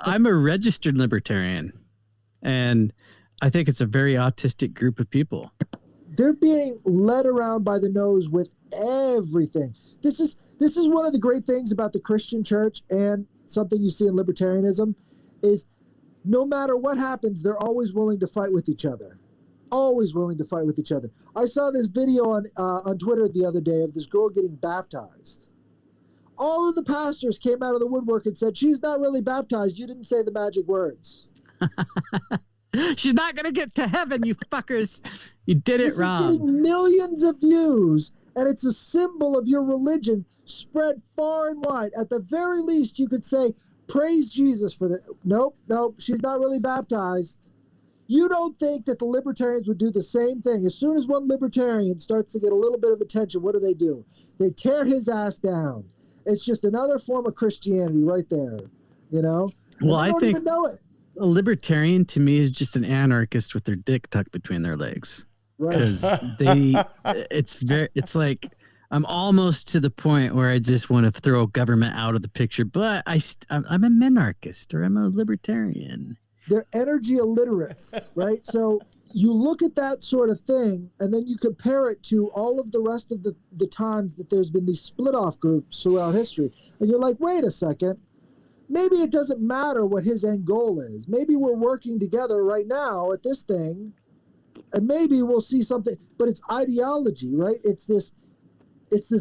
I'm a registered libertarian, and I think it's a very autistic group of people. They're being led around by the nose with everything. This is one of the great things about the Christian church, and something you see in libertarianism is no matter what happens, they're always willing to fight with each other. Always willing to fight with each other. I saw this video on Twitter the other day of this girl getting baptized. All of the pastors came out of the woodwork and said, she's not really baptized. You didn't say the magic words. She's not going to get to heaven, you fuckers. You did it wrong. This is getting millions of views, and it's a symbol of your religion spread far and wide. At the very least, you could say, praise Jesus for the... Nope, she's not really baptized. You don't think that the libertarians would do the same thing? As soon as one libertarian starts to get a little bit of attention, what do? They tear his ass down. It's just another form of Christianity right there, you know? Well, I don't even know it. A libertarian to me is just an anarchist with their dick tucked between their legs. Right. Because it's like I'm almost to the point where I just want to throw government out of the picture, but I'm a minarchist or I'm a libertarian. They're energy illiterates, right? So you look at that sort of thing, and then you compare it to all of the rest of the times that there's been these split-off groups throughout history, and you're like, wait a second. Maybe it doesn't matter what his end goal is. Maybe we're working together right now at this thing, and maybe we'll see something. But it's ideology, right? It's this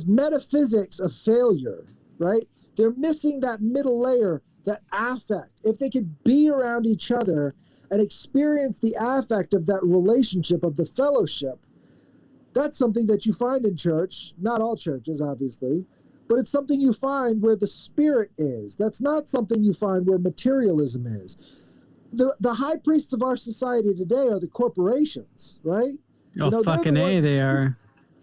metaphysics of failure. right? They're missing that middle layer, that affect. If they could be around each other and experience the affect of that relationship, of the fellowship, that's something that you find in church. Not all churches, obviously, but it's something you find where the spirit is. That's not something you find where materialism is. The high priests of our society today are the corporations, right? Oh, fucking A, they are.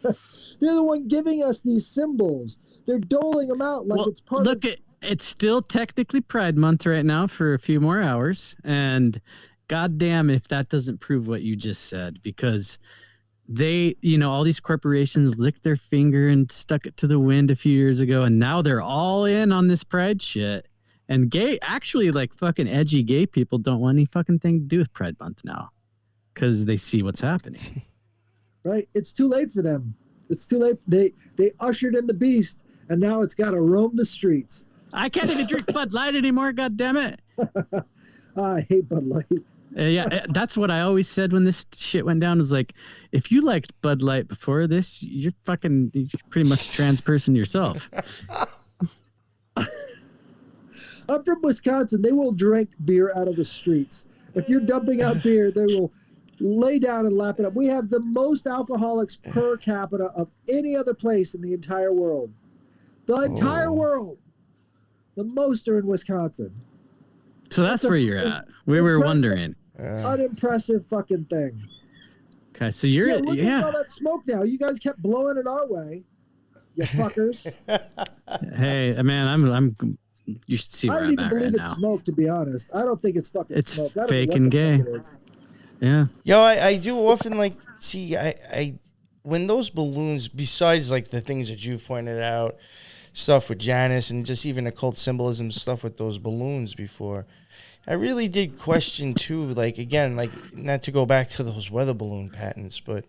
They're the one giving us these symbols. They're doling them out like it's part look, of... it's still technically Pride Month right now for a few more hours. And goddamn if that doesn't prove what you just said, because they, all these corporations licked their finger and stuck it to the wind a few years ago. And now they're all in on this Pride shit. And actually, like fucking edgy gay people don't want any fucking thing to do with Pride Month now because they see what's happening. Right? It's too late for them. It's too late. They ushered in the beast, and now it's got to roam the streets. I can't even drink Bud Light anymore, goddammit. I hate Bud Light. Yeah, that's what I always said when this shit went down. Is like, if you liked Bud Light before this, you're pretty much a trans person yourself. I'm from Wisconsin. They will drink beer out of the streets. If you're dumping out beer, they will lay down and lap it up. We have the most alcoholics per capita of any other place in the entire world. The entire world. The most are in Wisconsin. So that's where you're at. We were wondering. Unimpressive fucking thing. Okay, so you're We're getting all that smoke now. You guys kept blowing it our way, you fuckers. Hey, man, I'm. You should see where I don't I'm even at believe right it's now. smoke, to be honest. I don't think it's fucking It's smoke. I don't fake know what and the gay. fuck it is. Yeah. Yo, I do often see I when those balloons, besides like the things that you've pointed out, stuff with Janus and just even occult symbolism stuff with those balloons before, I really did question too, like again, like not to go back to those weather balloon patents, but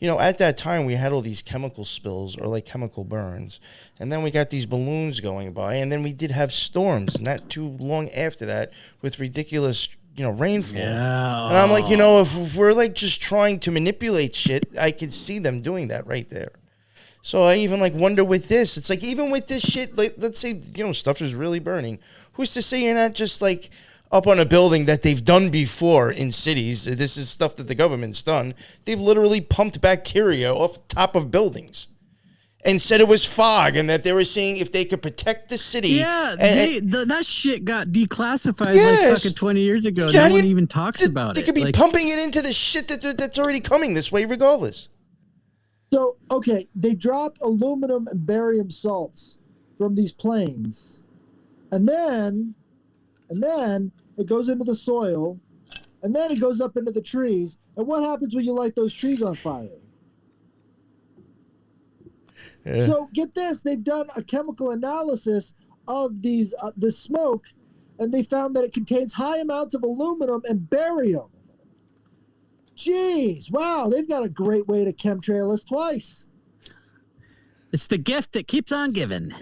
at that time we had all these chemical spills or like chemical burns, and then we got these balloons going by, and then we did have storms not too long after that with ridiculous rainfall. Yeah. And I'm like, if we're like just trying to manipulate shit, I could see them doing that right there. So I even like wonder with this, it's like even with this shit, like let's say, stuff is really burning. Who's to say you're not just like up on a building that they've done before in cities? This is stuff that the government's done. They've literally pumped bacteria off top of buildings and said it was fog, and that they were seeing if they could protect the city. Yeah, that shit got declassified Yes. like fucking 20 years ago. Yeah, No one even talks about it. They could be pumping it into the shit that's already coming this way regardless. So, okay, they drop aluminum and barium salts from these planes, and then it goes into the soil, and then it goes up into the trees. And what happens when you light those trees on fire? Yeah. So get this, they've done a chemical analysis of the smoke, and they found that it contains high amounts of aluminum and barium. Jeez, wow, they've got a great way to chemtrail us twice. It's the gift that keeps on giving.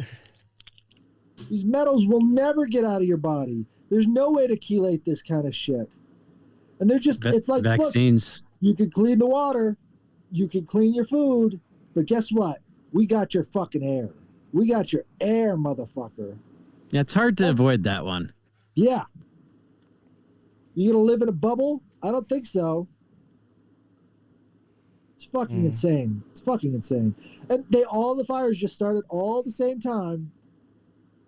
These metals will never get out of your body. There's no way to chelate this kind of shit. And they're just, it's like, vaccines. look, you can clean the water, you can clean your food, but guess what? We got your fucking air. We got your air, motherfucker. Yeah, it's hard to avoid that one. Yeah. You gonna live in a bubble? I don't think so. It's fucking insane. It's fucking insane. And all the fires just started all at the same time.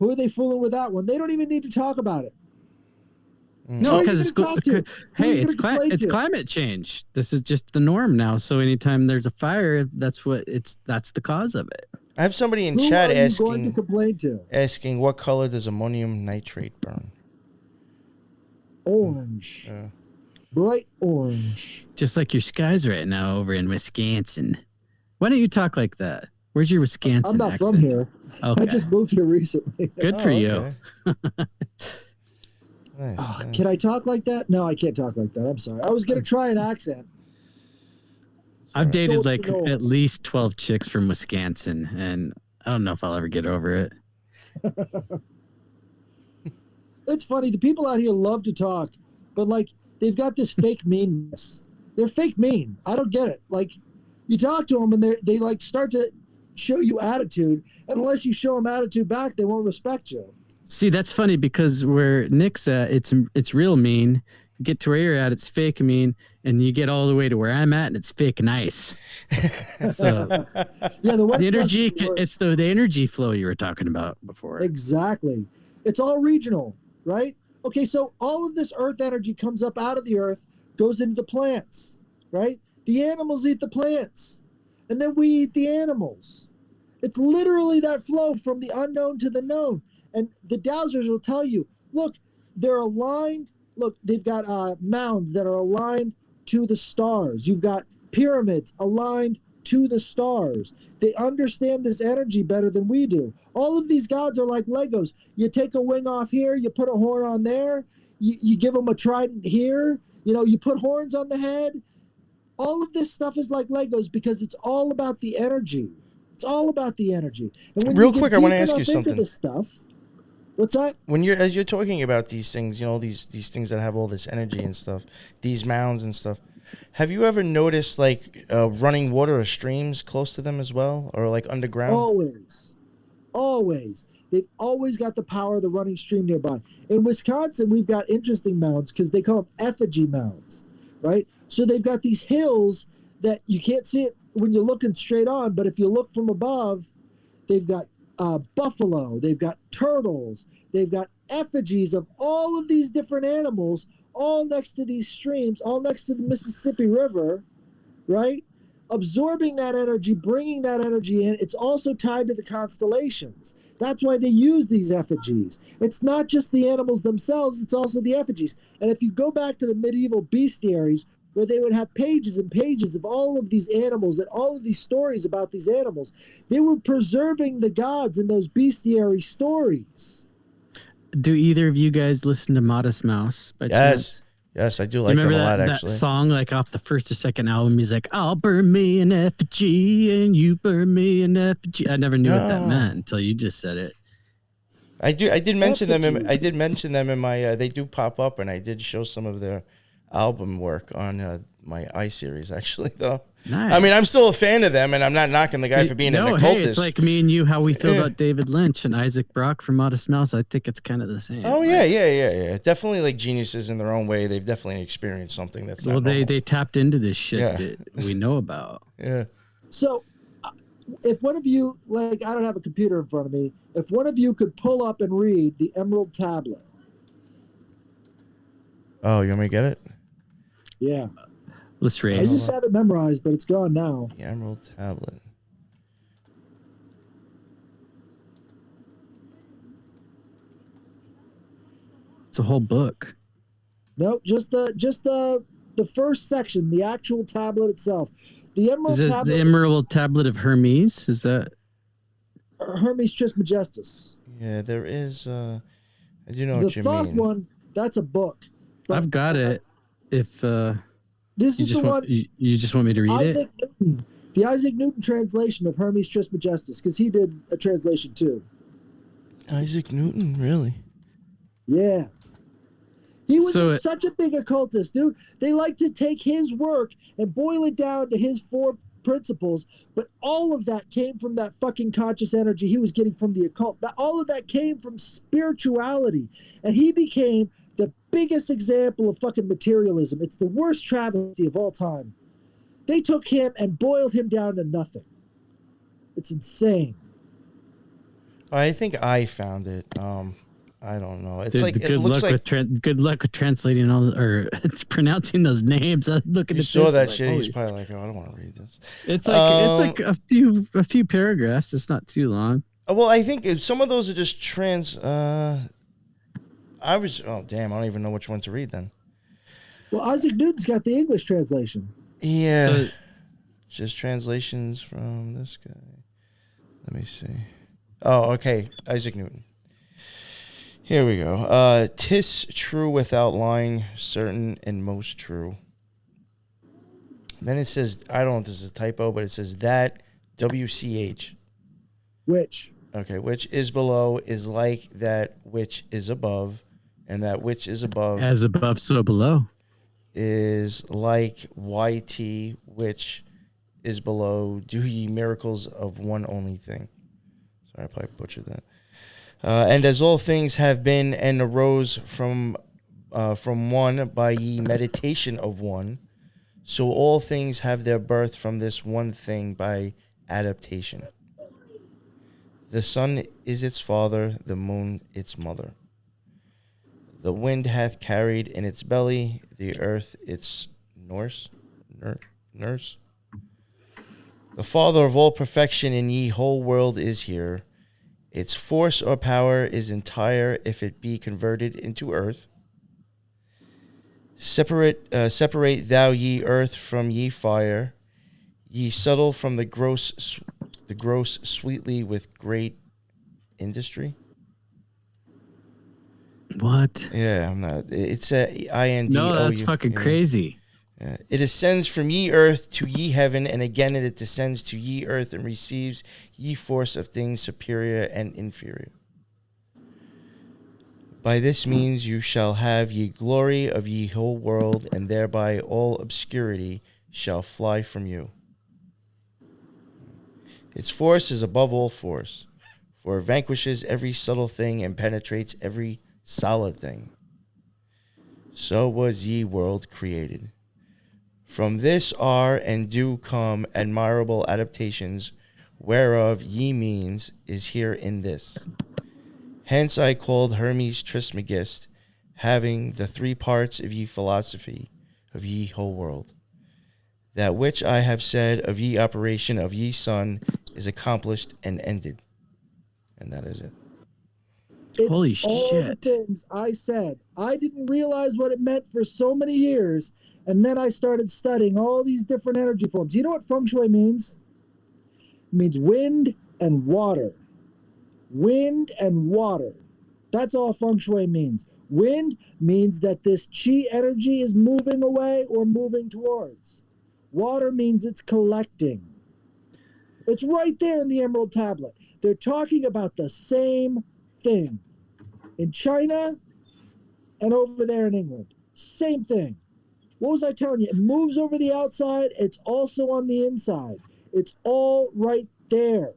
Who are they fooling with that one? They don't even need to talk about it. No, because it's it's climate change. This is just the norm now. So anytime there's a fire, that's the cause of it. I have somebody in Who chat are you going to asking complain to? what color does ammonium nitrate burn? Orange. Bright orange. Just like your skies right now over in Wisconsin. Why don't you talk like that? Where's your Wisconsin I'm not accent? from here. Okay. I just moved here recently. Good for you. Nice, nice. Can I talk like that? No, I can't talk like that. I'm sorry. I was going to try an accent. I've dated like No. at least 12 chicks from Wisconsin, and I don't know if I'll ever get over it. It's funny. The people out here love to talk, but like they've got this fake meanness. They're fake mean. I don't get it. Like you talk to them and they like start to show you attitude, and unless you show them attitude back, they won't respect you. See, that's funny because where Nick's at, it's real mean. You get to where you're at, it's fake mean, and you get all the way to where I'm at, and it's fake nice. So Yeah, the West the energy, Coast is worse. it's the energy flow you were talking about before. Exactly. It's all regional, right? Okay, so all of this earth energy comes up out of the earth, goes into the plants, right? The animals eat the plants, and then we eat the animals. It's literally that flow from the unknown to the known. And the dowsers will tell you, look, they're aligned. Look, they've got mounds that are aligned to the stars. You've got pyramids aligned to the stars. They understand this energy better than we do. All of these gods are like Legos. You take a wing off here, you put a horn on there, you give them a trident here, you put horns on the head. All of this stuff is like Legos because it's all about the energy. It's all about the energy. And when Real quick, I want to ask you into something. this stuff, what's that? As you're talking about these things, these things that have all this energy and stuff, these mounds and stuff, have you ever noticed like running water or streams close to them as well, or like underground? Always. They've always got the power of the running stream nearby. In Wisconsin, we've got interesting mounds because they call them effigy mounds, right? So they've got these hills that you can't see it when you're looking straight on, but if you look from above, they've got buffalo, they've got turtles, they've got effigies of all of these different animals, all next to these streams, all next to the Mississippi River, right? Absorbing that energy, bringing that energy in. It's also tied to the constellations. That's why they use these effigies. It's not just the animals themselves, it's also the effigies. And if you go back to the medieval bestiaries, where they would have pages and pages of all of these animals and all of these stories about these animals, they were preserving the gods in those bestiary stories. Do either of you guys listen to Modest Mouse? By chance? Yes, I do like them a lot, actually. That song, like off the first or second album, he's like, "I'll burn me an effigy and you burn me an effigy." I never knew what that meant until you just said it. I did mention them. I did mention them in my. They do pop up, and I did show some of their album work on my iSeries, actually, though. Nice. I mean, I'm still a fan of them, and I'm not knocking the guy for being an occultist. Hey, it's like me and you, how we feel about David Lynch and Isaac Brock from Modest Mouse. I think it's kind of the same. Oh, yeah. Definitely like geniuses in their own way. They've definitely experienced something that's not normal. They tapped into this shit that we know about. Yeah. So if one of you, like, I don't have a computer in front of me, if one of you could pull up and read the Emerald Tablet. Oh, you want me to get it? Yeah. Let's I raise. just have it memorized, but it's gone now. The Emerald Tablet. It's a whole book. No, just the first section, the actual tablet itself. The Emerald Is it Tablet. the Emerald Tablet of Hermes? Is that Hermes Trismegistus. Yeah, there is. I do know The what you Thoth mean. one, that's a book. But, I've got it. If this you is just the want, one. you just want me to read Isaac it. Newton, the Isaac Newton translation of Hermes Trismegistus, because he did a translation too. Isaac Newton, really? Yeah. He was So such a big occultist, dude. They like to take his work and boil it down to his 4 principles, but all of that came from that fucking conscious energy he was getting from the occult. All of that came from spirituality, and he became the biggest example of fucking materialism. It's the worst travesty of all time. They took him and boiled him down to nothing. It's insane. I think I found it. I don't know. It's Dude, like good it looks luck like with good luck with translating all or it's pronouncing those names. I look at you it. saw that like, shit. holy- He's probably like, "Oh, I don't want to read this." It's like a few paragraphs. It's not too long. Well, I think some of those are just trans. Oh damn! I don't even know which one to read then. Well, Isaac Newton's got the English translation. Yeah, So- just translations from this guy. Let me see. Oh, okay, Isaac Newton. Here we go. 'Tis true without lying, certain and most true. Then it says, I don't know if this is a typo, but it says that WCH. Which? Okay, which is below is like that which is above, and that which is above As above, so below. is like YT, which is below. Do ye miracles of one only thing. Sorry, I probably butchered that. And as all things have been and arose from one by ye meditation of one, so all things have their birth from this one thing by adaptation. The sun is its father, the moon its mother. The wind hath carried in its belly, the earth its nurse. The father of all perfection in ye whole world is here. Its force or power is entire if it be converted into earth. Separate thou ye earth from ye fire, ye subtle from the gross sweetly with great industry. What? Yeah, I'm not. It's a INDOU. No, that's fucking crazy. It ascends from ye earth to ye heaven, and again it descends to ye earth and receives ye force of things superior and inferior. By this means you shall have ye glory of ye whole world, and thereby all obscurity shall fly from you. Its force is above all force, for it vanquishes every subtle thing and penetrates every solid thing. So was ye world created. From this are and do come admirable adaptations, whereof ye means is here in this. Hence I called Hermes Trismegistus, having the three parts of ye philosophy of ye whole world. That which I have said of ye operation of ye sun is accomplished and ended. And that is it. It's Holy all shit. the things I said. I didn't realize what it meant for so many years, and then I started studying all these different energy forms. You know what feng shui means? It means wind and water. Wind and water. That's all feng shui means. Wind means that this chi energy is moving away or moving towards. Water means it's collecting. It's right there in the Emerald Tablet. They're talking about the same thing in China and over there in England. Same thing. What was I telling you? It moves over the outside. It's also on the inside. It's all right there.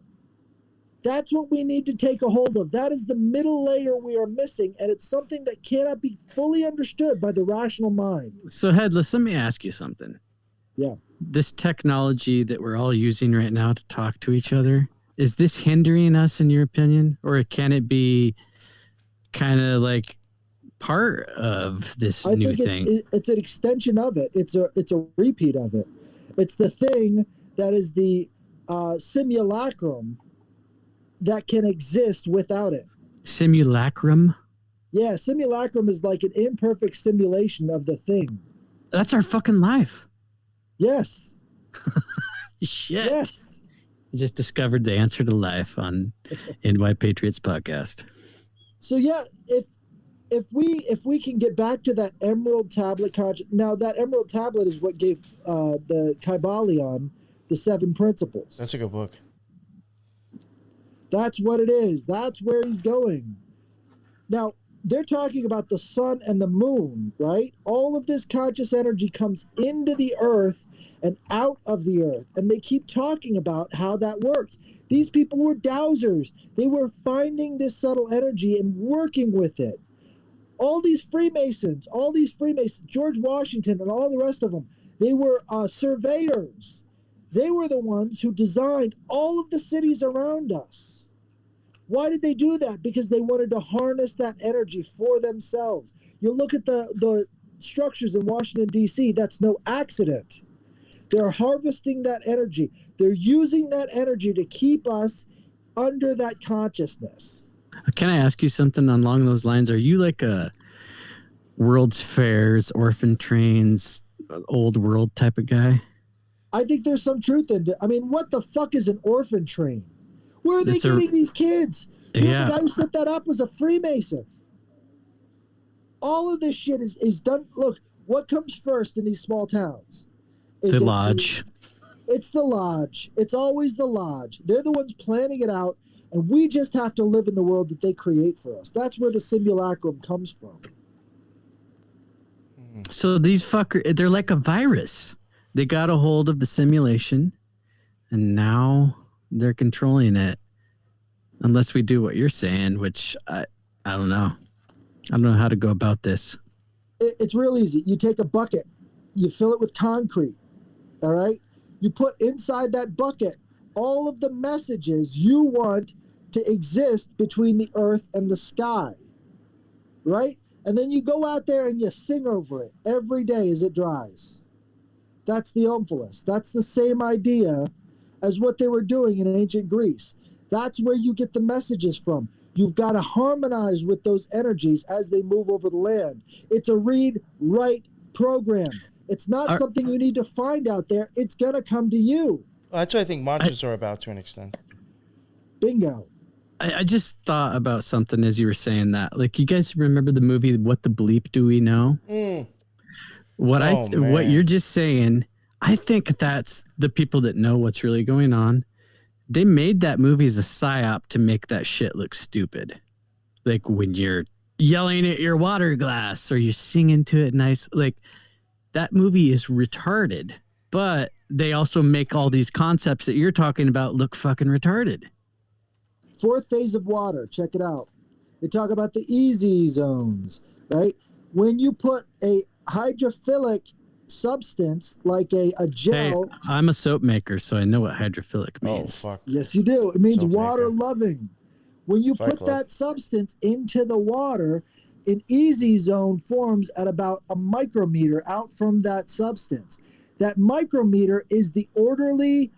That's what we need to take a hold of. That is the middle layer we are missing, and it's something that cannot be fully understood by the rational mind. So, Headless, let me ask you something. Yeah. This technology that we're all using right now to talk to each other, is this hindering us, in your opinion? Or can it be kind of like part of this new thing? It's an extension of it. It's a repeat of it. It's the thing that is the simulacrum that can exist without it. Simulacrum? Yeah, simulacrum is like an imperfect simulation of the thing. That's our fucking life. Yes. Shit. Yes. I just discovered the answer to life on NY Patriots podcast. So yeah, if we can get back to that Emerald Tablet concept. Now that Emerald Tablet is what gave the Kybalion the 7 principles. That's a good book. That's what it is. That's where he's going. Now, they're talking about the sun and the moon, right? All of this conscious energy comes into the earth and out of the earth. And they keep talking about how that works. These people were dowsers. They were finding this subtle energy and working with it. All these Freemasons, George Washington and all the rest of them, they were surveyors. They were the ones who designed all of the cities around us. Why did they do that? Because they wanted to harness that energy for themselves. You look at the structures in Washington, D.C., that's no accident. They're harvesting that energy. They're using that energy to keep us under that consciousness. Can I ask you something along those lines? Are you like a World's Fairs, Orphan Trains, old world type of guy? I think there's some truth in it. I mean, what the fuck is an orphan train? Where are they getting these kids? You know, the guy who set that up was a Freemason. All of this shit is done. Look, what comes first in these small towns? The lodge. It's the lodge. It's always the lodge. They're the ones planning it out, and we just have to live in the world that they create for us. That's where the simulacrum comes from. So these fuckers, they're like a virus. They got a hold of the simulation, and now they're controlling it. Unless we do what you're saying, which I don't know. I don't know how to go about this. It's real easy. You take a bucket, you fill it with concrete, all right? You put inside that bucket all of the messages you want to exist between the earth and the sky, right? And then you go out there and you sing over it every day as it dries. That's the Omphalos. That's the same idea as what they were doing in ancient Greece. That's where you get the messages from. You've got to harmonize with those energies as they move over the land. It's a read-write program. It's not something you need to find out there. It's going to come to you. Well, that's what I think mantras are about to an extent. Bingo. I just thought about something as you were saying that. Like, you guys remember the movie What the Bleep Do We Know? What you're just saying, I think that's the people that know what's really going on. They made that movie as a psyop to make that shit look stupid. Like when you're yelling at your water glass or you're singing to it nice. Like, that movie is retarded, but they also make all these concepts that you're talking about look fucking retarded. Fourth phase of water. Check it out. They talk about the easy zones, right? When you put a hydrophilic substance like a gel. Hey, I'm a soap maker, so I know what hydrophilic means. Oh, fuck. Yes, you do. It means Soap water maker. loving. When you Fight put Club. that substance into the water, an easy zone forms at about a micrometer out from that substance. That micrometer is the orderly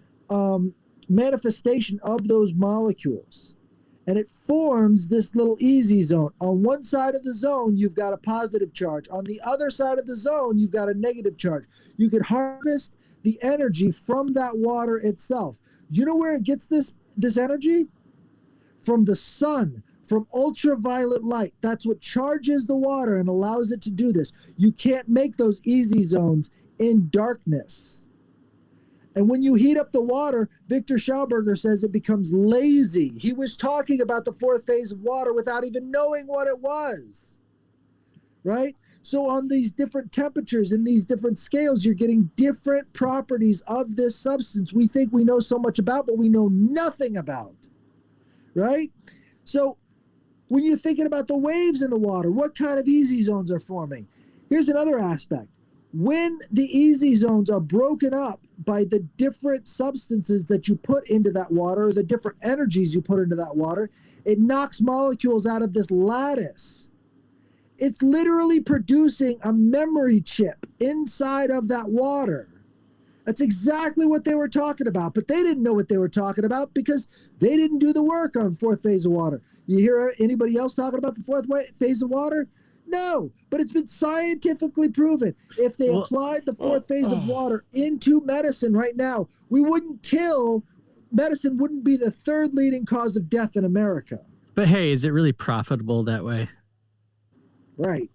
manifestation of those molecules. And it forms this little easy zone. On one side of the zone, you've got a positive charge. On the other side of the zone, you've got a negative charge. You can harvest the energy from that water itself. You know where it gets this energy? From the sun, from ultraviolet light. That's what charges the water and allows it to do this. You can't make those easy zones in darkness. And when you heat up the water, Victor Schauberger says it becomes lazy. He was talking about the fourth phase of water without even knowing what it was, right? So on these different temperatures and these different scales, you're getting different properties of this substance we think we know so much about, but we know nothing about, right? So when you're thinking about the waves in the water, what kind of easy zones are forming? Here's another aspect. When the easy zones are broken up by the different substances that you put into that water, or the different energies you put into that water, it knocks molecules out of this lattice. It's literally producing a memory chip inside of that water. That's exactly what they were talking about, but they didn't know what they were talking about because they didn't do the work on fourth phase of water. You hear anybody else talking about the fourth phase of water? No, but it's been scientifically proven. If they applied the fourth phase of water into medicine right now, medicine wouldn't be the third leading cause of death in America. But hey, is it really profitable that way? Right.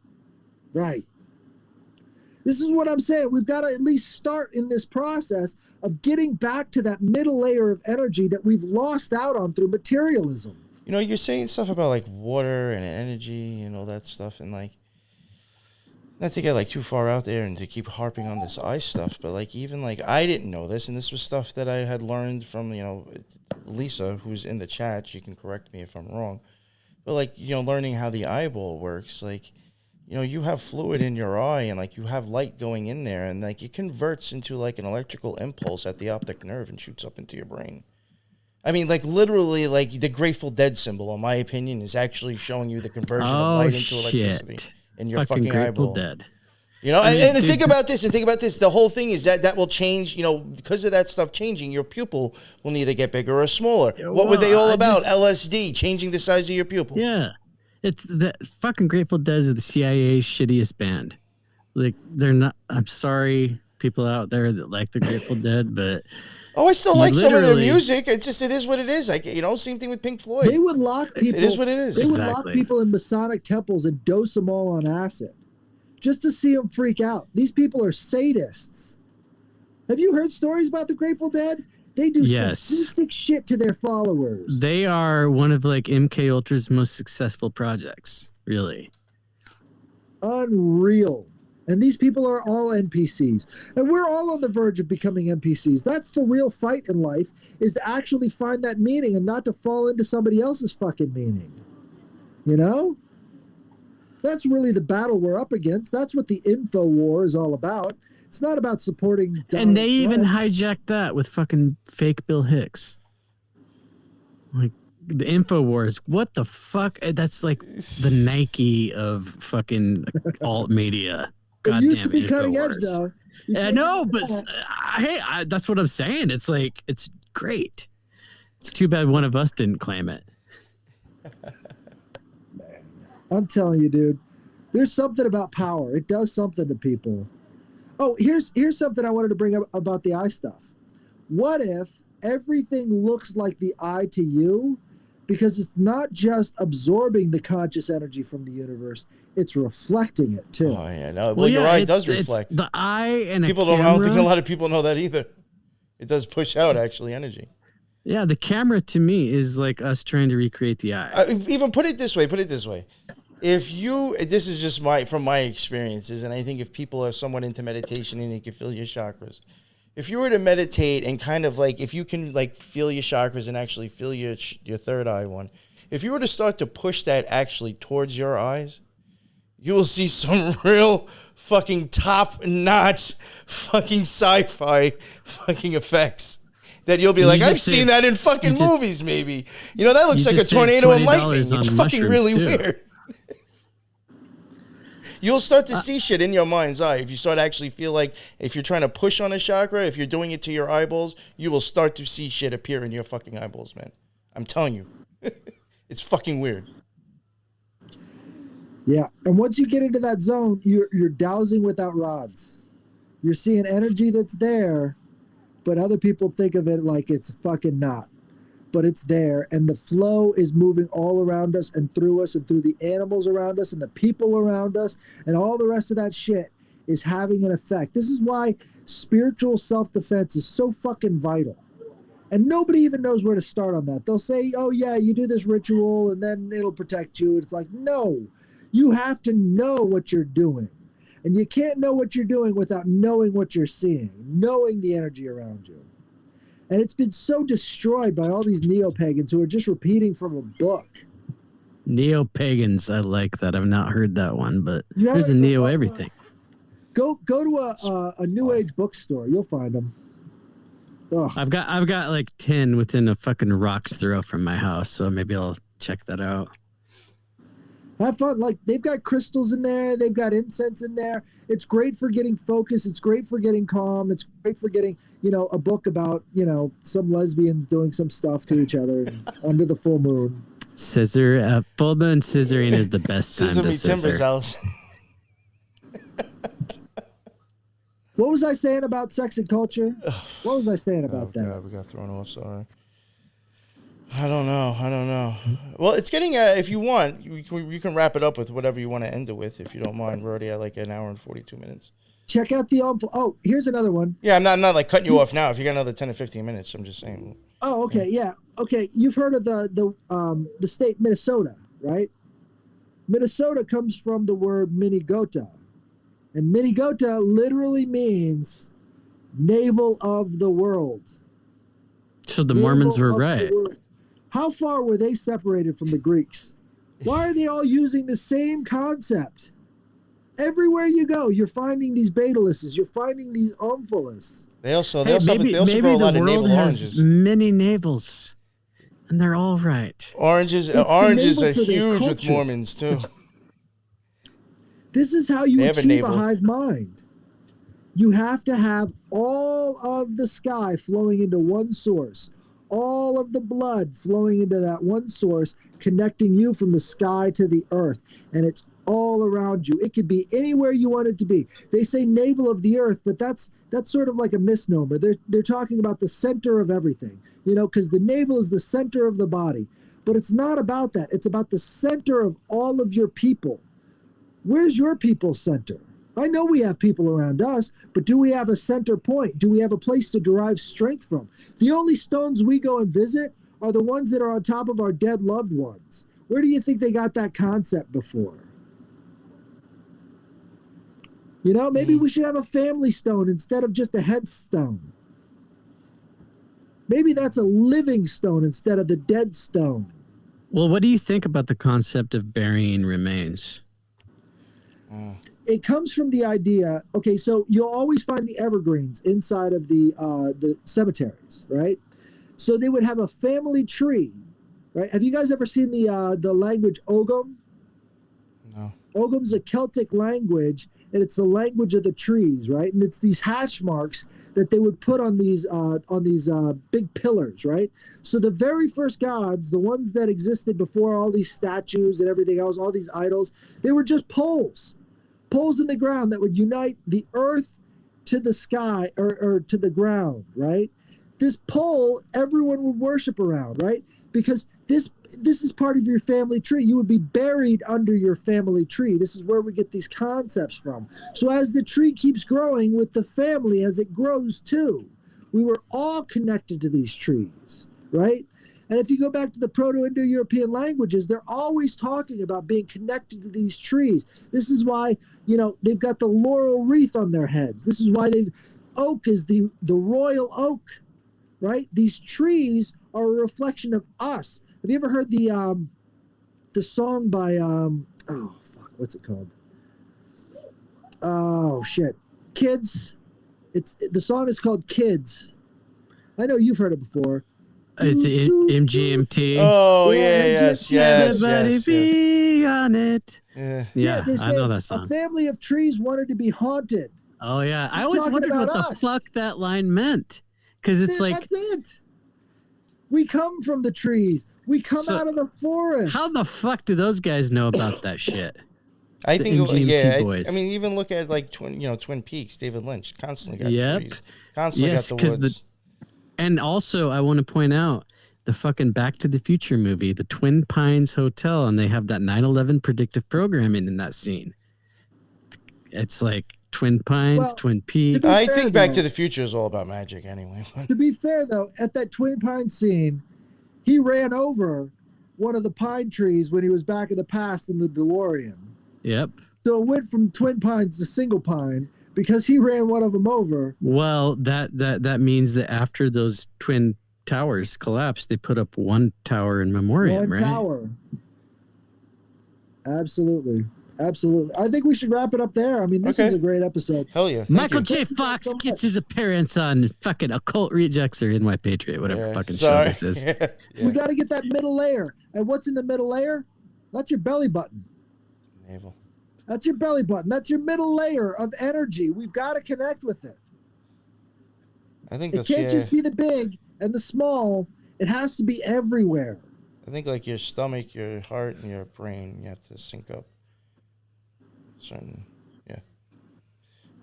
This is what I'm saying. We've got to at least start in this process of getting back to that middle layer of energy that we've lost out on through materialism. You know, you're saying stuff about like water and energy and all that stuff, and like not to get like too far out there and to keep harping on this ice stuff, but like even like I didn't know this, and this was stuff that I had learned from, you know, Lisa, who's in the chat. She can correct me if I'm wrong, but like, you know, learning how the eyeball works, like, you know, you have fluid in your eye and like you have light going in there, and like it converts into like an electrical impulse at the optic nerve and shoots up into your brain. I mean, like, literally, like, the Grateful Dead symbol, in my opinion, is actually showing you the conversion of light into electricity in your fucking Grateful eyeball. Dead. You know, and think about this, the whole thing is that will change, you know, because of that stuff changing, your pupil will neither get bigger or smaller. What were they all about? LSD, changing the size of your pupil. Yeah. It's the fucking Grateful Dead is the CIA's shittiest band. Like, they're not, I'm sorry, people out there that like the Grateful Dead, but... Oh, I still like some of their music. It's just, it is what it is. Like, you know, same thing with Pink Floyd. They would lock people. It is what it is. They would lock people in Masonic temples and dose them all on acid just to see them freak out. These people are sadists. Have you heard stories about the Grateful Dead? They do sadistic shit to their followers. They are one of like MK Ultra's most successful projects, really. Unreal. And these people are all NPCs. And we're all on the verge of becoming NPCs. That's the real fight in life, is to actually find that meaning and not to fall into somebody else's fucking meaning. You know? That's really the battle we're up against. That's what the info war is all about. It's not about supporting Donald And they even Trump. hijacked that with fucking fake Bill Hicks. Like, the InfoWars, what the fuck? That's like the Nike of fucking alt media. It used to Goddamn be cutting edge, InfoWars. though. You I can't know, deny but that. hey, that's what I'm saying. It's like, it's great. It's too bad one of us didn't claim it. I'm telling you, dude. There's something about power. It does something to people. Oh, here's something I wanted to bring up about the eye stuff. What if everything looks like the eye to you? Because it's not just absorbing the conscious energy from the universe, it's reflecting it too. Oh yeah, no. Well, your eye does reflect. The eye and People don't. I don't think a lot of people know that either. It does push out actually energy. Yeah, the camera to me is like us trying to recreate the eye. Even put it this way. If you, this is just from my experiences, and I think if people are somewhat into meditation and you can feel your chakras, if you were to meditate and kind of like, if you can like feel your chakras and actually feel your third eye one, if you were to start to push that actually towards your eyes, you will see some real fucking top-notch fucking sci-fi fucking effects that you'll be like, I've seen that in fucking movies maybe. You know, that looks like a tornado and lightning. It's fucking really weird. You'll start to see shit in your mind's eye. If you start to actually feel like, if you're trying to push on a chakra, if you're doing it to your eyeballs, you will start to see shit appear in your fucking eyeballs, man. I'm telling you. It's fucking weird. Yeah, and once you get into that zone, you're dowsing without rods. You're seeing energy that's there, but other people think of it like it's fucking not. But it's there, and the flow is moving all around us and through the animals around us and the people around us, and all the rest of that shit is having an effect. This is why spiritual self-defense is so fucking vital. And nobody even knows where to start on that. They'll say, oh yeah, you do this ritual and then it'll protect you. It's like, no, you have to know what you're doing. And you can't know what you're doing without knowing what you're seeing, knowing the energy around you. And it's been so destroyed by all these neo-pagans who are just repeating from a book. Neo-pagans, I like that. I've not heard that one, but there's a neo everything. Go to a New Age bookstore. You'll find them. Ugh. I've got like 10 within a fucking rock's throw from my house, so maybe I'll check that out. Have fun. Like, they've got crystals in there. They've got incense in there. It's great for getting focused. It's great for getting calm. It's great for getting, a book about, some lesbians doing some stuff to each other under the full moon. Full moon scissoring is the best time to scissor. Timbers, Alice. What was I saying about sex and culture? What was I saying about that? God, we got thrown off, sorry. I don't know. Well, it's getting, if you want, you can wrap it up with whatever you want to end it with, if you don't mind. We're already at like an hour and 42 minutes. Check out the Omphalos. Oh, here's another one. Yeah, I'm not like cutting you off now. If you got another 10 or 15 minutes, I'm just saying. Oh, okay, yeah. Okay, you've heard of the state Minnesota, right? Minnesota comes from the word Minigota. And Minigota literally means navel of the world. So the Mormons were right. How far were they separated from the Greeks? Why are they all using the same concept? Everywhere you go, you're finding these Betaluses, you're finding these Omphalos. They also grow a lot of navel oranges. Many navels, and they're all right. Oranges are huge with Mormons too. This is how you achieve a hive mind. You have to have all of the sky flowing into one source, all of the blood flowing into that one source, connecting you from the sky to the earth, and it's all around you. It could be anywhere you want it to be. They say navel of the earth, but that's sort of like a misnomer. They're talking about the center of everything, because the navel is the center of the body. But it's not about that. It's about the center of all of your people. Where's your people's center? I know we have people around us, but do we have a center point? Do we have a place to derive strength from? The only stones we go and visit are the ones that are on top of our dead loved ones. Where do you think they got that concept before? You know, maybe we should have a family stone instead of just a headstone. Maybe that's a living stone instead of the dead stone. Well, what do you think about the concept of burying remains? It comes from the idea, okay, so you'll always find the evergreens inside of the cemeteries, right? So they would have a family tree, right? Have you guys ever seen the language Ogam? No. Ogam's a Celtic language, and it's the language of the trees, right? And it's these hash marks that they would put on these big pillars, right? So the very first gods, the ones that existed before all these statues and everything else, all these idols, they were just poles in the ground that would unite the earth to the sky or to the ground, right? This pole everyone would worship around, right? Because this is part of your family tree. You would be buried under your family tree. This is where we get these concepts from. So as the tree keeps growing with the family, as it grows too, we were all connected to these trees, right? And if you go back to the Proto-Indo-European languages, they're always talking about being connected to these trees. This is why, you know, they've got the laurel wreath on their heads. This is why oak is the royal oak, right? These trees are a reflection of us. Have you ever heard the song by what's it called? Oh shit, Kids. The song is called Kids. I know you've heard it before. It's MGMT. Oh Yeah, yes. Everybody be on it. Yeah. They say I know that song. A family of trees wanted to be haunted. Oh yeah, I always talking wondered what about the us. fuck that line meant, because it's like, That's it. We come from the trees. We come So, out of the forest. how the fuck do those guys know about that shit? I The think, MGMT boys. I mean, even look at like Twin Peaks. David Lynch constantly got Yep. trees, constantly Yes, got the 'cause woods. And also, I want to point out the fucking Back to the Future movie, the Twin Pines Hotel, and they have that 9/11 predictive programming in that scene. It's like Twin Pines, Well, Twin Peaks. be I fair, think Back though- to the Future is all about magic anyway. To be fair, though, at that Twin Pines scene, he ran over one of the pine trees when he was back in the past in the DeLorean. Yep. So it went from Twin Pines to Single Pine because he ran one of them over. Well, that means that after those twin towers collapsed, they put up one tower in memoriam, One right? tower. Absolutely. I think we should wrap it up there. I mean, this Okay. is a great episode. Hell yeah. Thank Michael you. J. Thank you Fox so gets much. his appearance on fucking Occult Rejects or In My Patriot, whatever Yeah, fucking sorry. show this is. Yeah. We got to get that middle layer. And what's in the middle layer? That's your belly button. Navel. That's your belly button. That's your middle layer of energy. We've got to connect with it. I think It that's can't just be the big and the small. It has to be everywhere. I think like your stomach, your heart, and your brain, you have to sync up. Certain, yeah.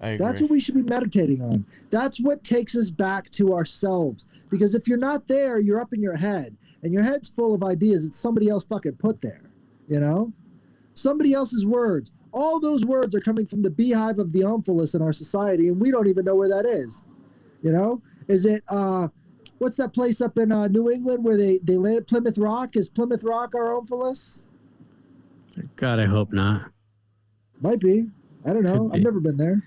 I agree. That's what we should be meditating on. That's what takes us back to ourselves. Because if you're not there, you're up in your head. And your head's full of ideas that somebody else fucking put there. You know? Somebody else's words. All those words are coming from the beehive of the Omphalos in our society, and we don't even know where that is. You know? Is it, what's that place up in New England where they landed Plymouth Rock? Is Plymouth Rock our Omphalos? God, I hope not. Might be. I don't know. Could be. I've never been there.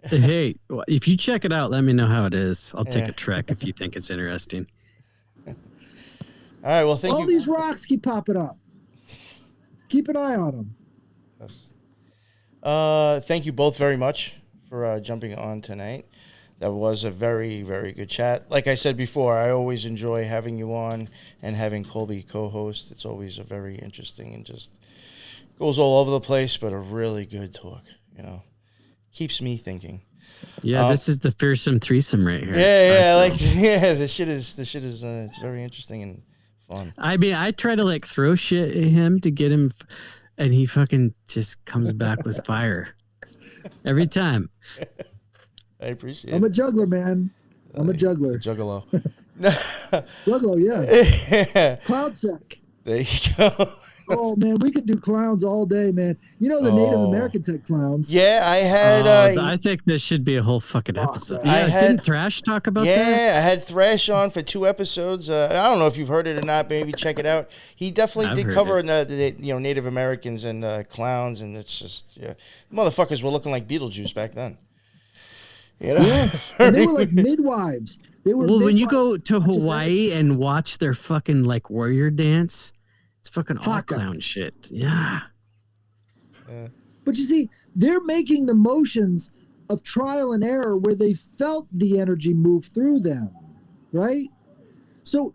Hey, if you check it out, let me know how it is. I'll take Yeah. a trek if you think it's interesting. All right. Well, thank All you. these rocks keep popping up. Keep an eye on them. Yes. Thank you both very much for jumping on tonight. That was a very, very good chat. Like I said before, I always enjoy having you on and having Colby co-host. It's always a very interesting and just goes all over the place, but a really good talk. You know, keeps me thinking. Yeah, this is the fearsome threesome right here. Yeah. The shit is. It's very interesting and fun. I mean, I try to like throw shit at him to get him, and he fucking just comes back with fire every time. I appreciate I'm it. a juggler, man. I'm a juggler. Juggalo. Juggalo, yeah. Yeah. Cloud sec. There you go. Oh man, we could do clowns all day, man. You know the Native American type clowns. Yeah, I had. I think this should be a whole fucking episode. man. Didn't Thrash talk about that? Yeah, I had Thrash on for 2 episodes. I don't know if you've heard it or not. Maybe check it out. He definitely I've did heard cover it. the Native Americans and clowns, and it's just motherfuckers were looking like Beetlejuice back then. You know, Yeah, and they were like midwives. They were. Well, when you midwives go to for conscious Hawaii energy. and watch their fucking like warrior dance, it's fucking all Haka. clown shit. Yeah. But you see, they're making the motions of trial and error where they felt the energy move through them, right? So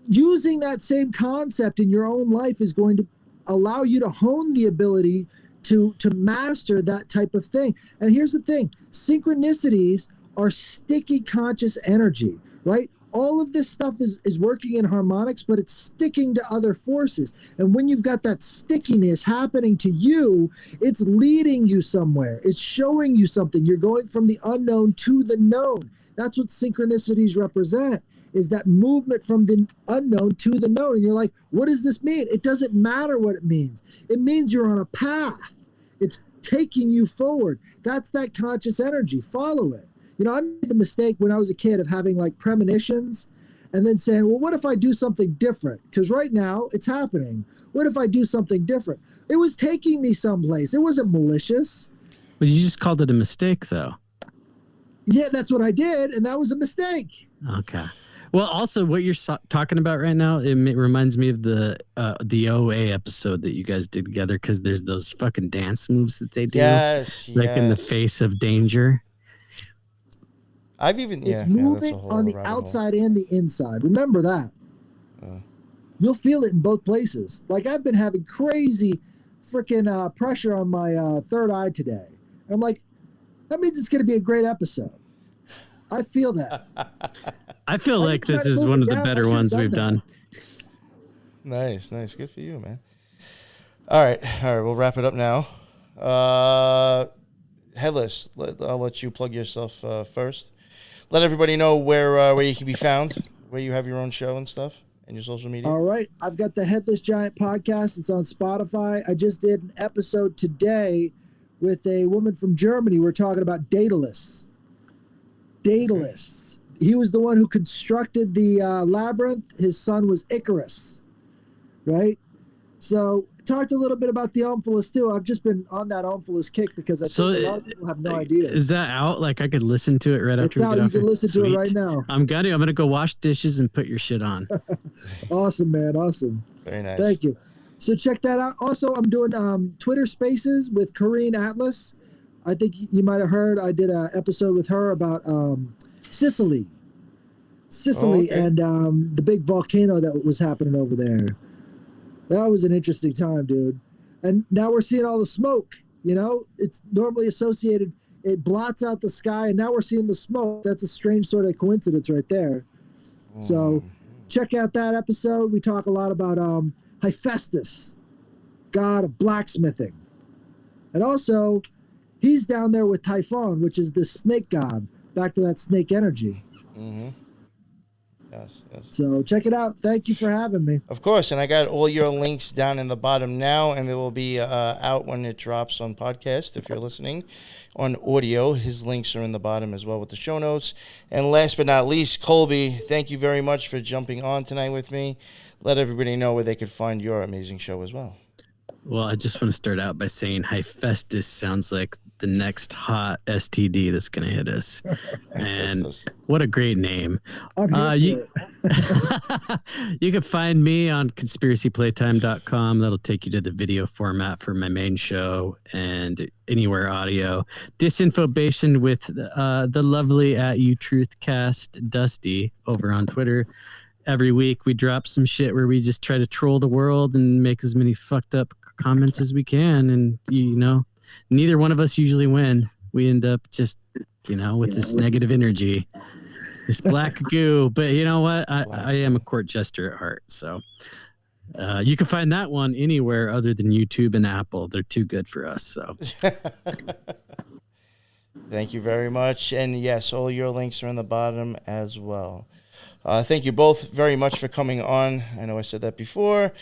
using that same concept in your own life is going to allow you to hone the ability to master that type of thing. And here's the thing, synchronicities are sticky conscious energy, right? All of this stuff is working in harmonics, but it's sticking to other forces. And when you've got that stickiness happening to you, it's leading you somewhere. It's showing you something. You're going from the unknown to the known. That's what synchronicities represent, is that movement from the unknown to the known. And you're like, what does this mean? It doesn't matter what it means. It means you're on a path. It's taking you forward. That's that conscious energy. Follow it. You know, I made the mistake when I was a kid of having like premonitions and then saying, well, what if I do something different? Because right now it's happening. What if I do something different? It was taking me someplace. It wasn't malicious. But you just called it a mistake, though. Yeah, that's what I did. And that was a mistake. Okay. Well, also, what you're talking about right now, it reminds me of the OA episode that you guys did together, because there's those fucking dance moves that they do. yes, Like in the face of danger. I've even It's moving on the outside and the inside. Remember that. You'll feel it in both places. Like I've been having crazy freaking pressure on my third eye today. I'm like, that means it's going to be a great episode. I feel that. I feel like try this to is move one it of the down. I better should've ones done we've that. done. Nice. Good for you, man. All right. We'll wrap it up now. Headless, I'll let you plug yourself first. Let everybody know where you can be found, where you have your own show and stuff, and your social media. All right. I've got the Headless Giant podcast. It's on Spotify. I just did an episode today with a woman from Germany. We're talking about Daedalus. Daedalus. He was the one who constructed the labyrinth. His son was Icarus, right? So talked a little bit about the Omphalos too. I've just been on that Omphalos kick because I think a lot of people have no idea. Is that out? Like I could listen to it right It's after we out. get You off can here? listen to it Sweet. right now. I'm gonna go wash dishes and put your shit on. Awesome, man. Awesome. Very nice. Thank you. So check that out. Also, I'm doing Twitter Spaces with Corrine Atlas. I think you might have heard I did an episode with her about Sicily. Sicily okay. and the big volcano that was happening over there. That was an interesting time, dude. And now we're seeing all the smoke. You know, it's normally associated. It blots out the sky, and now we're seeing the smoke. That's a strange sort of coincidence right there. So check out that episode. We talk a lot about Hephaestus, god of blacksmithing. And also, he's down there with Typhon, which is the snake god. Back to that snake energy. Mm-hmm. Yes. So check it out. Thank you for having me. Of course, and I got all your links down in the bottom now, and they will be out when it drops on podcast. If you're listening on audio, his links are in the bottom as well with the show notes. And last but not least, Colby, thank you very much for jumping on tonight with me. Let everybody know where they could find your amazing show as well. Well, I just want to start out by saying Hephaestus sounds like the next hot STD that's going to hit us. And Hephaestus. what a great name. I'm here for it. You can find me on conspiracyplaytime.com. That'll take you to the video format for my main show and anywhere audio. Disinfobation with the lovely @UTruthCast Dusty over on Twitter. Every week we drop some shit where we just try to troll the world and make as many fucked up comments as we can. And, you know, neither one of us usually win. We end up just, with this negative energy, this black goo. But you know what? I am a court jester at heart. So you can find that one anywhere other than YouTube and Apple. They're too good for us. So Thank you very much. And yes, all your links are in the bottom as well. Thank you both very much for coming on. I know I said that before,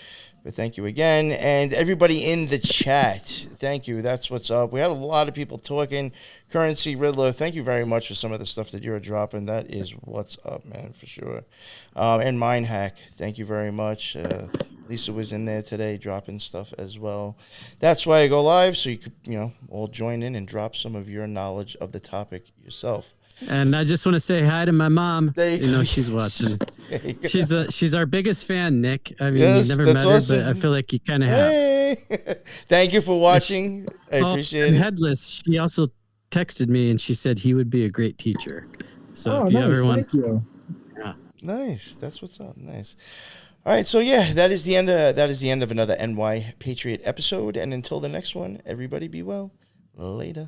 but thank you again. And everybody in the chat, thank you. That's what's up. We had a lot of people talking. Currency Riddler, thank you very much for some of the stuff that you're dropping. That is what's up, man, for sure. And Mindhack, thank you very much. Lisa was in there today dropping stuff as well. That's why I go live, so you could, all join in and drop some of your knowledge of the topic yourself. And I just want to say hi to my mom. There you go. She's watching. She's our biggest fan, Nick. I mean, Yes, you never met her, awesome. but I feel like you kind of have. Hey. Thank you for watching. I appreciate it. Headless, she also texted me and she said he would be a great teacher. So if you nice. ever want, Thank you. yeah. Nice. That's what's up. Nice. All right. So yeah, that is the end of another NY Patriot episode. And until the next one, everybody be well. Later.